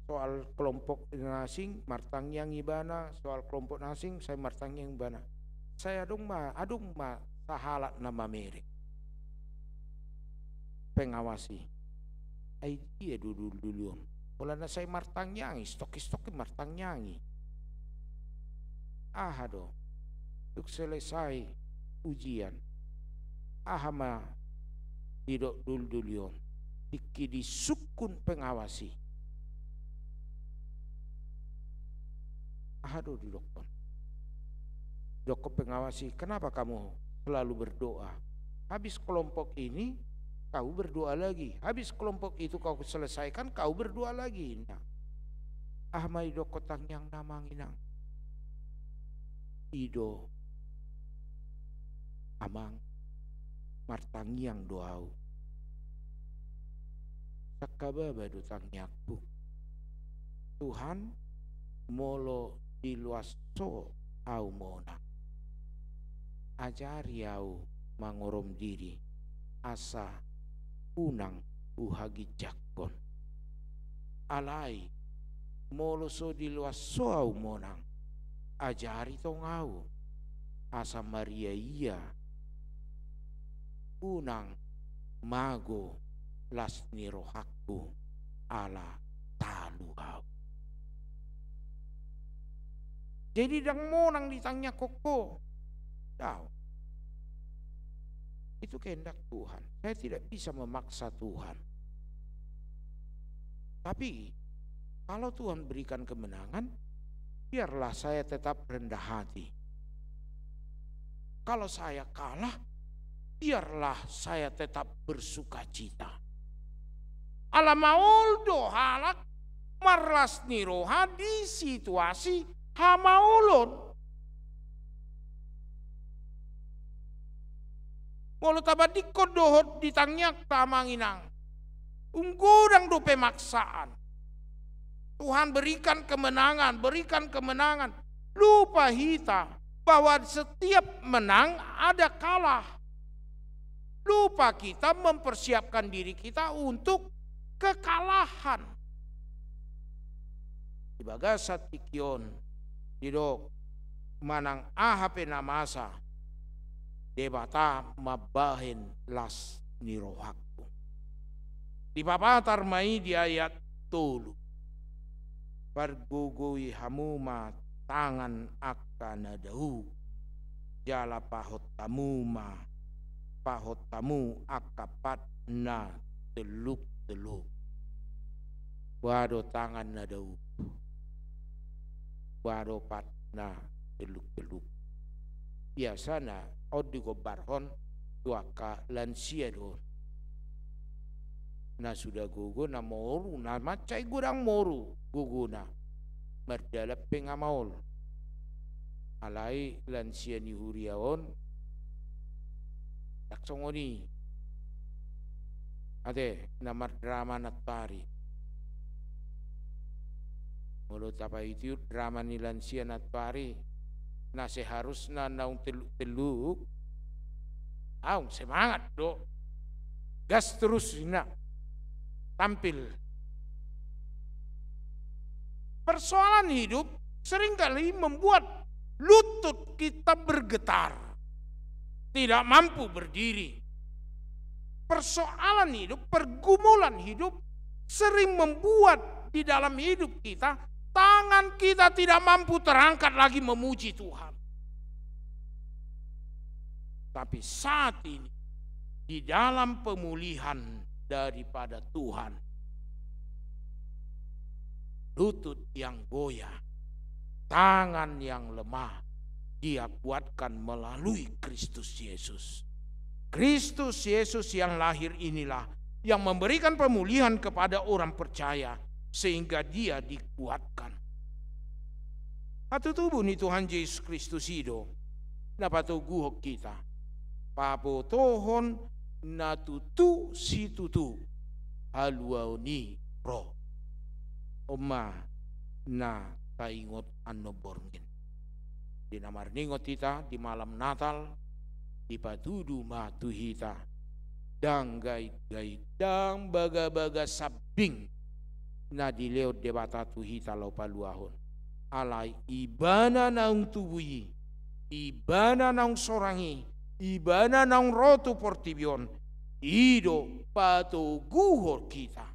soal kelompok nasing martangi yang ibana soal kelompok nasing saya martangi yang ibana saya adong ma sahalat nama merek pengawasi ai dia dulu mulana saya martangyangi stok martangyangi do untuk selesai ujian ahama didok dul-dulion iki disukun pengawasi do didokon pengawasi kenapa kamu selalu berdoa Habis kelompok ini kau berdoa lagi. Habis kelompok itu kau selesaikan, kau berdoa lagi. Nah, ahmai do kotang yang namanginang. Ido amang martangi yang doau. Sakababa do tangyakku. Tuhan molo di luaso au mona. Ajari au mangorom diri asa unang uhagi jakon. Alai molo so di luaso au monang. Ajari tong au asa Maria iya unang mago lasni rohaku ala talu au. Jadi dang monang ditanya koko. Tahu. Itu kehendak Tuhan. Saya tidak bisa memaksa Tuhan. Tapi kalau Tuhan berikan kemenangan, biarlah saya tetap rendah hati. Kalau saya kalah, biarlah saya tetap bersuka cita. Alamaul do halak marlas niroha di situasi hamaulon. Molo tabadikko dohot ditangyak tamanginang. Unggurang do pemaksaan. Tuhan berikan kemenangan, berikan kemenangan. Lupa kita bahwa setiap menang ada kalah. Lupa kita mempersiapkan diri kita untuk kekalahan. Di bagasat tikion, didok manang ahape namasa. Debata mabahin las nirohakku. Di papatar mai di ayat 3. Pargugui hamuma tangan akan adau. Jala pahot tamu akapat na teluk. Wado tangan nadau. Wado pat na teluk. Biasana odigo barhon tuaka lansia don. Na sudah gugu na moru na macai gudang moru gugu na merdalap pengamaul. Alai lansia ni huriaon taksongoni ade namar drama natari. Mulut apa itu drama ni lansia natari. Nah seharusnya naung teluk aung semangat do gas terus nak tampil. Persoalan hidup seringkali membuat lutut kita bergetar, tidak mampu berdiri. Persoalan hidup, pergumulan hidup sering membuat di dalam hidup kita tangan kita tidak mampu terangkat lagi memuji Tuhan. Tapi saat ini di dalam pemulihan daripada Tuhan, lutut yang goyah, tangan yang lemah, dia kuatkan melalui Kristus Yesus. Kristus Yesus yang lahir inilah yang memberikan pemulihan kepada orang percaya sehingga dia dikuatkan. Hatu tubuh ni Tuhan Yesus Kristus hidup. Napatu guhok kita. Papo tohon natutu si tutu haluauni roh. Oma na taingot ano borngin. Di namar ningot kita di malam Natal di patudu matuhita danggai-gai dang baga-baga sabing na dileo debata tuhita lau paluahon. Alai ibana naung tubui, ibana naung sorangi, ibana naung rotu portibion, ido pato guhor kita.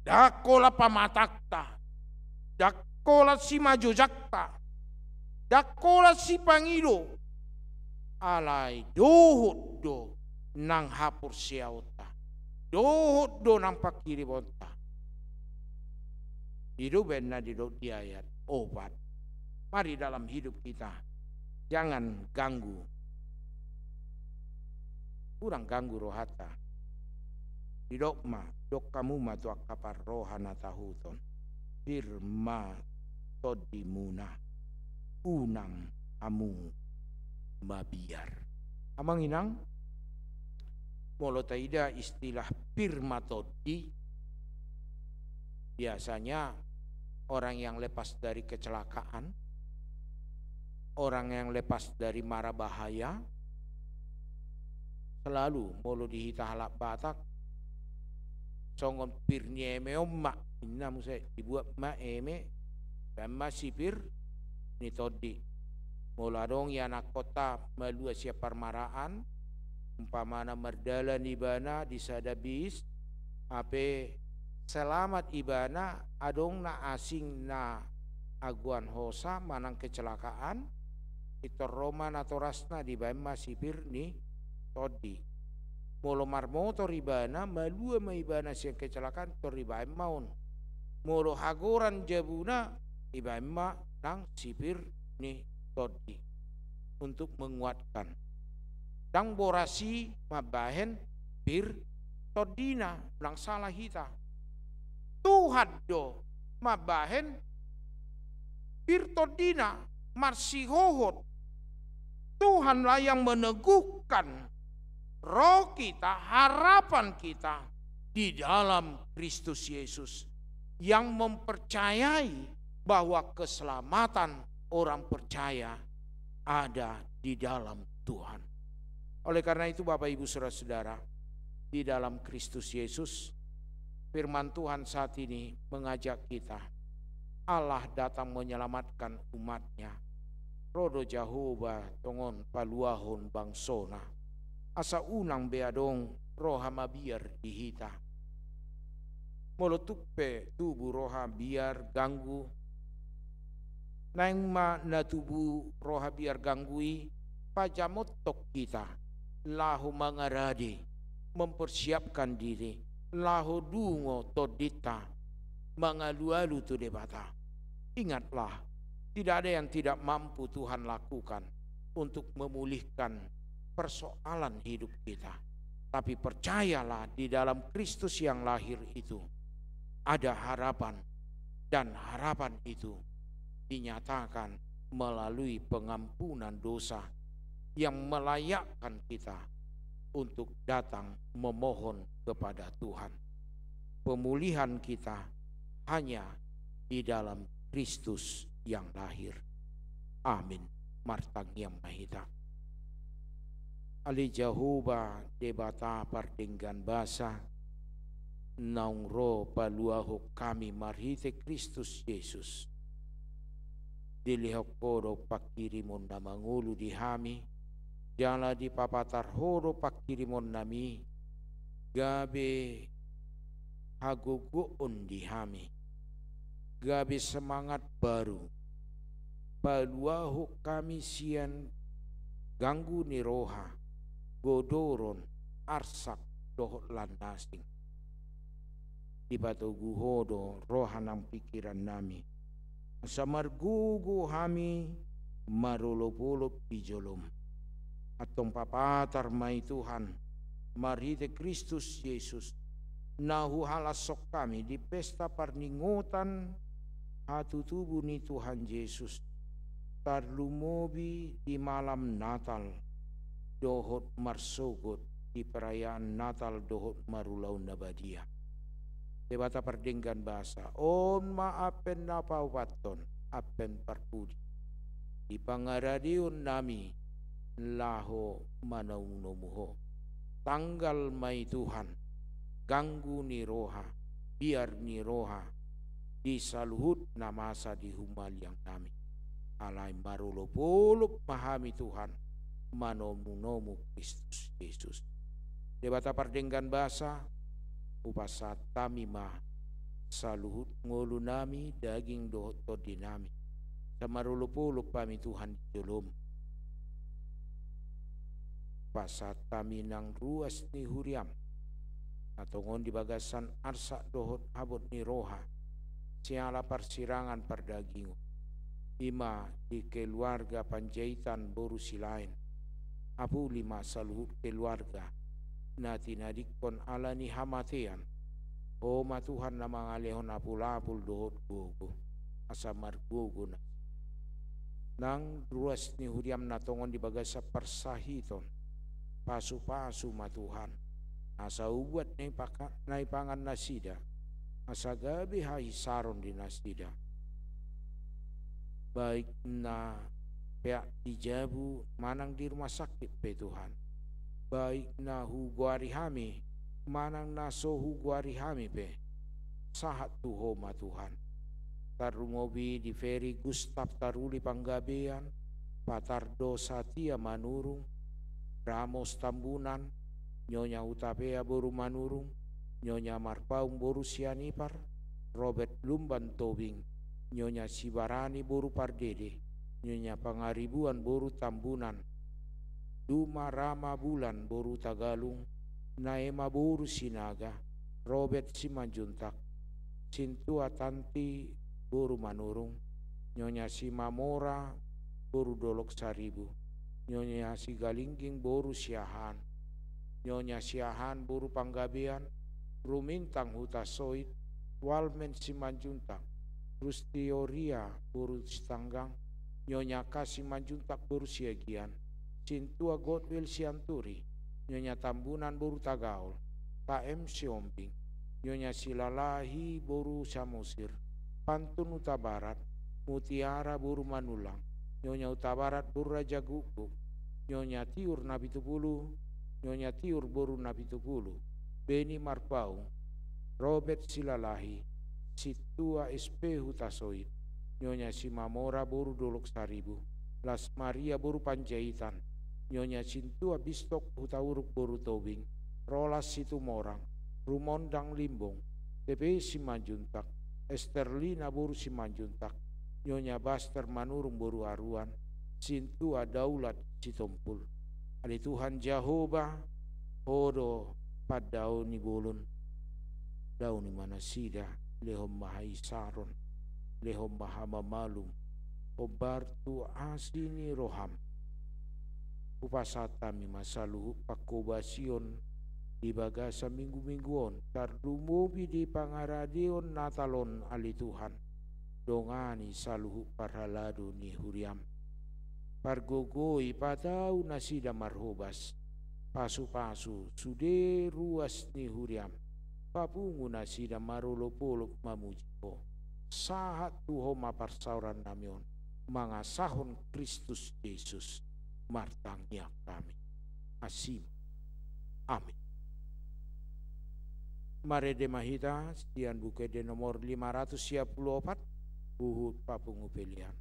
Dakola pamatakta, dakola si majojakta, dakola si pangido, alai dohot do nang hapur siauta, dohot do nang pakiri bonta. Hidup benar di ayat obat. Mari dalam hidup kita jangan ganggu urang ganggu rohata. Didokma dok kamu ma tu akapar rohana tahuton. Firma todimuna unang amu mabiar. Amang inang molo taida istilah firma todi, biasanya orang yang lepas dari kecelakaan, orang yang lepas dari mara bahaya, selalu molo dihita halak Batak songon pirni eme omma inna musai dibuat ma eme bama sipir ni todi molo adong ya anak kota malua siap parmaraan umpamana merdala nibana disadabis ape selamat ibana adong na asing na aguan hosa manang kecelakaan itu roman atau rasna di bama sipir ni todi molo marmotor ibana malua ma ibana siang kecelakaan toriba maun molo hagoran jabuna ibama nang sipir ni todi untuk menguatkan dang borasi mabahen pir todina nang salah hita Tuhan do mabahen pir todina marsihohot Tuhanlah yang meneguhkan roh kita, harapan kita di dalam Kristus Yesus yang mempercayai bahwa keselamatan orang percaya ada di dalam Tuhan. Oleh karena itu Bapak Ibu Saudara-saudara, di dalam Kristus Yesus firman Tuhan saat ini mengajak kita, Allah datang menyelamatkan umatnya. Rodo Jahoba tongon paluahon bangsona asa unang beadong roha mabiar dihita molo tuppe tubuh roha biar ganggu naing ma na tubuh roha biar ganggui pajamotok kita lahu mangaradi mempersiapkan diri lahu dungo todita mangalu-alu tu debata. Ingatlah, tidak ada yang tidak mampu Tuhan lakukan untuk memulihkan persoalan hidup kita. Tapi percayalah di dalam Kristus yang lahir itu ada harapan, dan harapan itu dinyatakan melalui pengampunan dosa yang melayakkan kita untuk datang memohon kepada Tuhan. Pemulihan kita hanya di dalam Kristus yang lahir. Amin. Martang yang mahita. Ali Jahoba debata pardenggan basa naung ro paluaho kami marhite Kristus Yesus. Dilihok kodo pakirimon na mangulu di hami, jala di papatar horo pakirimon nami, gabe haguguon di hami. Gabi semangat baru paluahu kami sian ganggu ni roha godoron arsak dohot landasing di batu guhodo roha nang pikiran nami samargugu hami marolop-olop bijolom atong papatar mai Tuhan marhite Kristus Yesus nahu halasok kami di pesta parningutan hatu tubuh ni Tuhan Yesus tarlumobi di malam Natal dohot marsogot di perayaan Natal dohot marulau nabadia debata pardenggan bahasa on maapen napaupaton apen parpudi di pangaradion nami laho manaung nomuho tanggal mai Tuhan ganggu ni roha biar ni roha disaluhut na masa di humal yang kami alai marulop-olop mahami Tuhan manomu-nomu Kristus Yesus debata pardenggan basa upasa tamima saluhut ngolu nami daging dohot todi nami samarulop-olop pami Tuhan jolom pasat tami nang ruas ni huriam atau ngon di bagasan arsa dohot habot ni roha siala persirangan perdaging ima di keluarga Panjaitan boru silain apu lima saluhut keluarga nati nadikon alani hamatean. O ma Tuhan na mangalehon apul-apul dohot gogo asamar gogo na. Nang ruas ni huriam natongon di bagas sa persahiton pasu-pasu ma Tuhan. Asa ubuat na ipangan nasida. Asa gabi hai saron di nasida. Baik na pihak dijabu manang di rumah sakit pe Tuhan. Baik na huguari hami manang na so huguari hami pe. Sahat tuho ma Tuhan. Tarumobi di Feri Gustav Taruli Panggabean, Patardo Satia Manurung, Ramos Tambunan, Nyonya Utapea Boru Manurung, Nyonya Marpaung Boru Sianipar, Robert Lumban Tobing, Nyonya Sibarani Boru Pardede, Nyonya Pangaribuan Boru Tambunan, Duma Rama Bulan Boru Tagalung, Naema Boru Sinaga, Robert Simanjuntak, Sintua Tanti Boru Manurung, Nyonya Simamora Boru Dolok Saribu, Nyonya Sigalingging Boru Siahan, Nyonya Siahan Boru Panggabean, Rumintang Hutasoit, Walmen Simanjuntak, Rustioria Boru Stanggang, Nyonya Kasih Manjuntak Boru Siagian, Sintua Godwill Sianturi, Nyonya Tambunan Boru Tagaul, KM Siombing, Nyonya Silalahi Boru Samosir, Pantun Utabarat, Mutiara Boru Manulang, Nyonya Utabarat Boru Raja Guguk, Nyonya Tiur Nabitupulu, Nyonya Tiur Boru Nabitupulu, Beni Marpau, Robert Silalahi, Situa SP Hutasoit, Nyonya Simamora Boru Dolok Saribu, Las Maria Boru Panjaitan, Nyonya Sintua Bistok Hutauruk Boru Tobing, Rolas Situmorang, Rumondang Limbong, TP Simanjuntak, Esterlina Boru Simanjuntak, Nyonya Baster Manurung Boru Aruan, Sintua Daulat Sitompul. Ali Tuhan Jehovah, Hodo Padauni Bolon, Dauni Manasida, Lehom Mahai Saron, Lehom Mahamamalum, Obartu Asini Roham, Upasatami Masaluhu Pakobasion, di bagasa minggu-mingguon, Tardumubi di Pangaradion Natalon Ali Tuhan, Dongani Saluhu Parhaladu ni Huriam, Pargogoi Patau Nasida Marhobas, Pasu-pasu Sude Ruas ni Huriam, Papungu Nasida Marolopolok Mamujipo, Sahat Tuho Maparsauran Namion, Mangasahon Kristus Yesus, Martangnya kami, Asim, Amin. Marede Mahita, Stian Bukede nomor 554, Buhut Papungu Pilihan.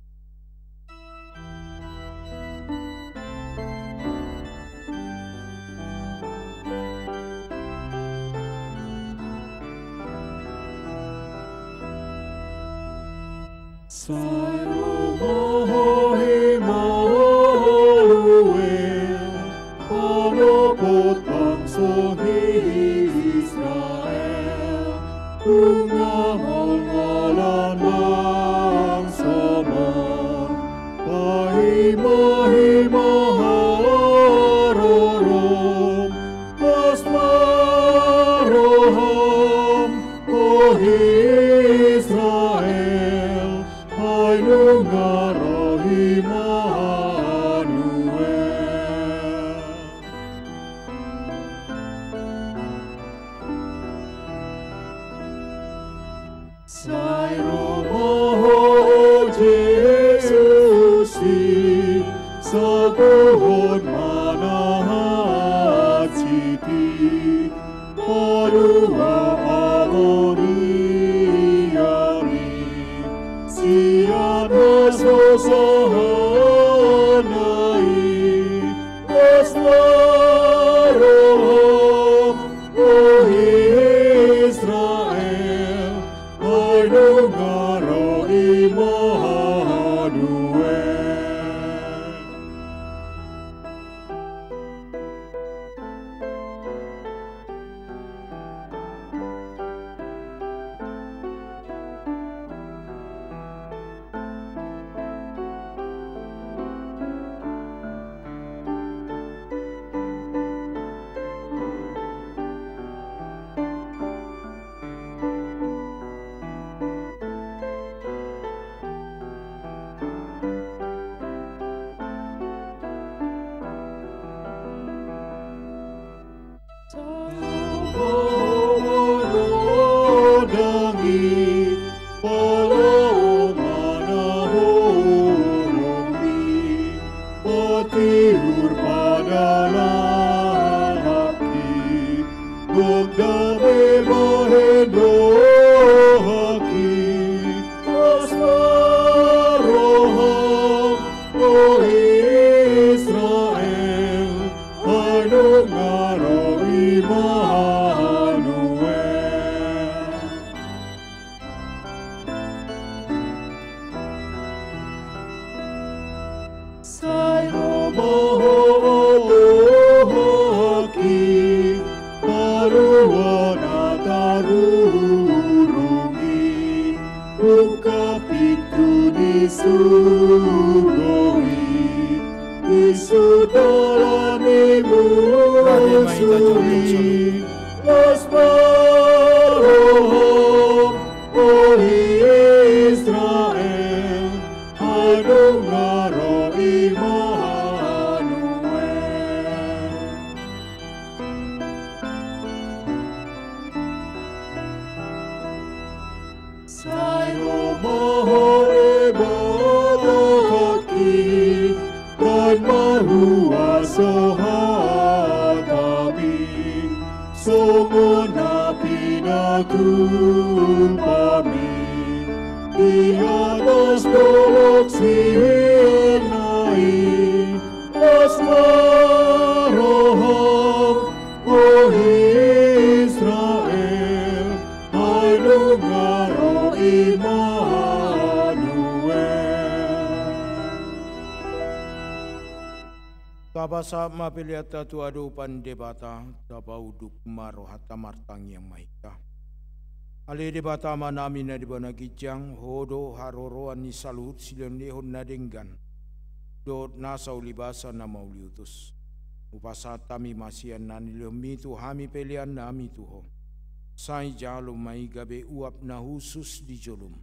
Bogdame Mahendro Haki Asmaroham O Israel Anu Ngaro Immanuel Sayo Mahoto Haki Paruana tarurungi Ungkap itu disugoi Isudalani musuri Asmaroham O Israel Anu ngaro Immanuel Sayo mahore bakaki dan mahuasa hatabi Songona pinatumpami di atas dolok Sinai Asmaroham O Israel Anu ngaro Immanuel Tabasa mapiliata tuadu pandebata tabauduk marohata martang yang maika Ali debata manami na dibana gijang hodo haroro ani salut silon lehon nadenggan dot nasa ulibasa na mauliutus upasata mi masian nani lemi tu hami pelian nami tuho sai jalo mai gabe uap na husus di jolum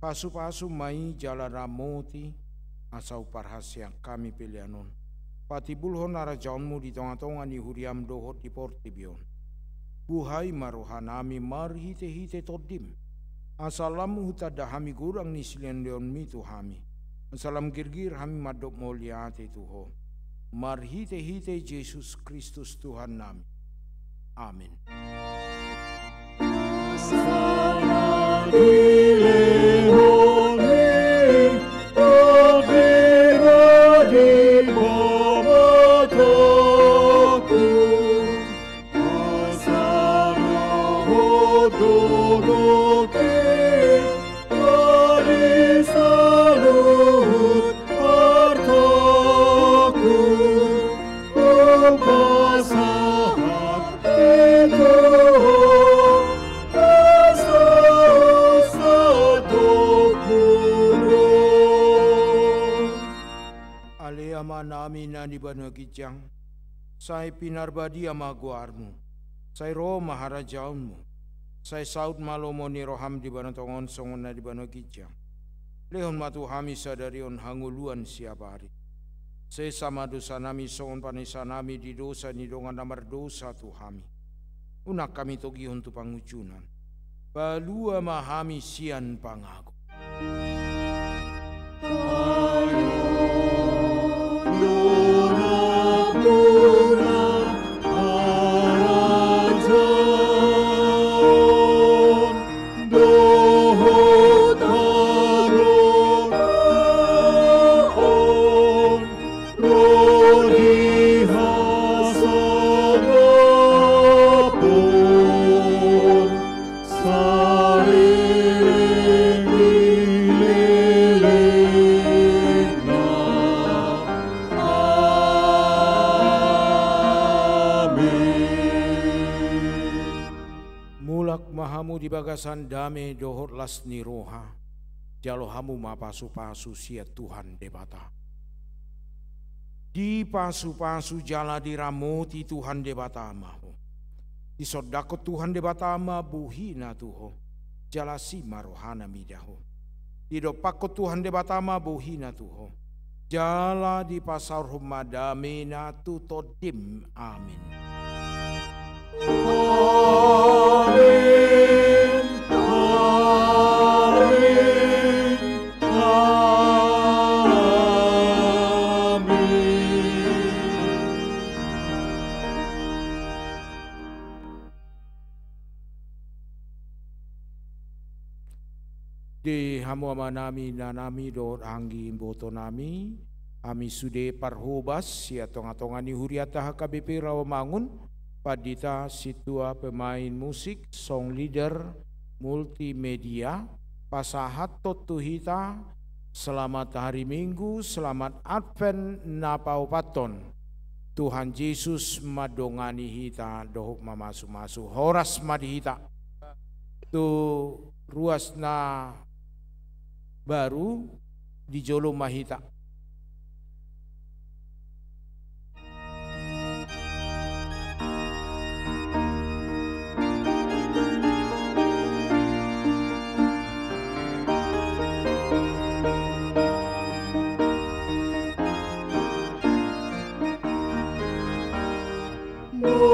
pasu-pasu mai jala ramoti asau parhasya kami pelianon pati bulhon ara jaunmu di tengah-tengah ni huriam dohot di portibion buhai marohanami marhite-hite todim asalamu hutada hami gurang ni silian leon mi tu hami asalam girgir hami madok moliate tuho marhite-hite Yesus Kristus Tuhan nami amin nami na di banagijang say pinarbadi amaguarmu say ro maharajaunmu say saud malomo ni roham di banatongon songon na di banagijang lehon matu hami sadarion hanguluan siapari say sama dosa nami songon panisa nami di dosa ni dongan namar dosa tu hami unak kami togi untuk pangucunan balua mahami sian pangaku di bagasan dame dohot las ni roha jalo hamu ma pasu-pasu sia Tuhan debata di pasu-pasu jala diramoti Tuhan debata mahu di sodako Tuhan debata ma buhina tuho jala si marohana midaho di dopako Tuhan debata ma buhina tuho jala di pasar humadame na tu todim amin De hamu nami nanami dot anggi boto nami ami sude parhobas sia tonga-tongani huriata HKBP Rawamangun padita situa pemain musik, song leader, multimedia, pasahat totuhita, selamat hari Minggu, selamat Advent napau paton. Tuhan Yesus madongani hita dohuk mamasu-masu horas madihita. Tu ruasna baru di Jolo Mahita. No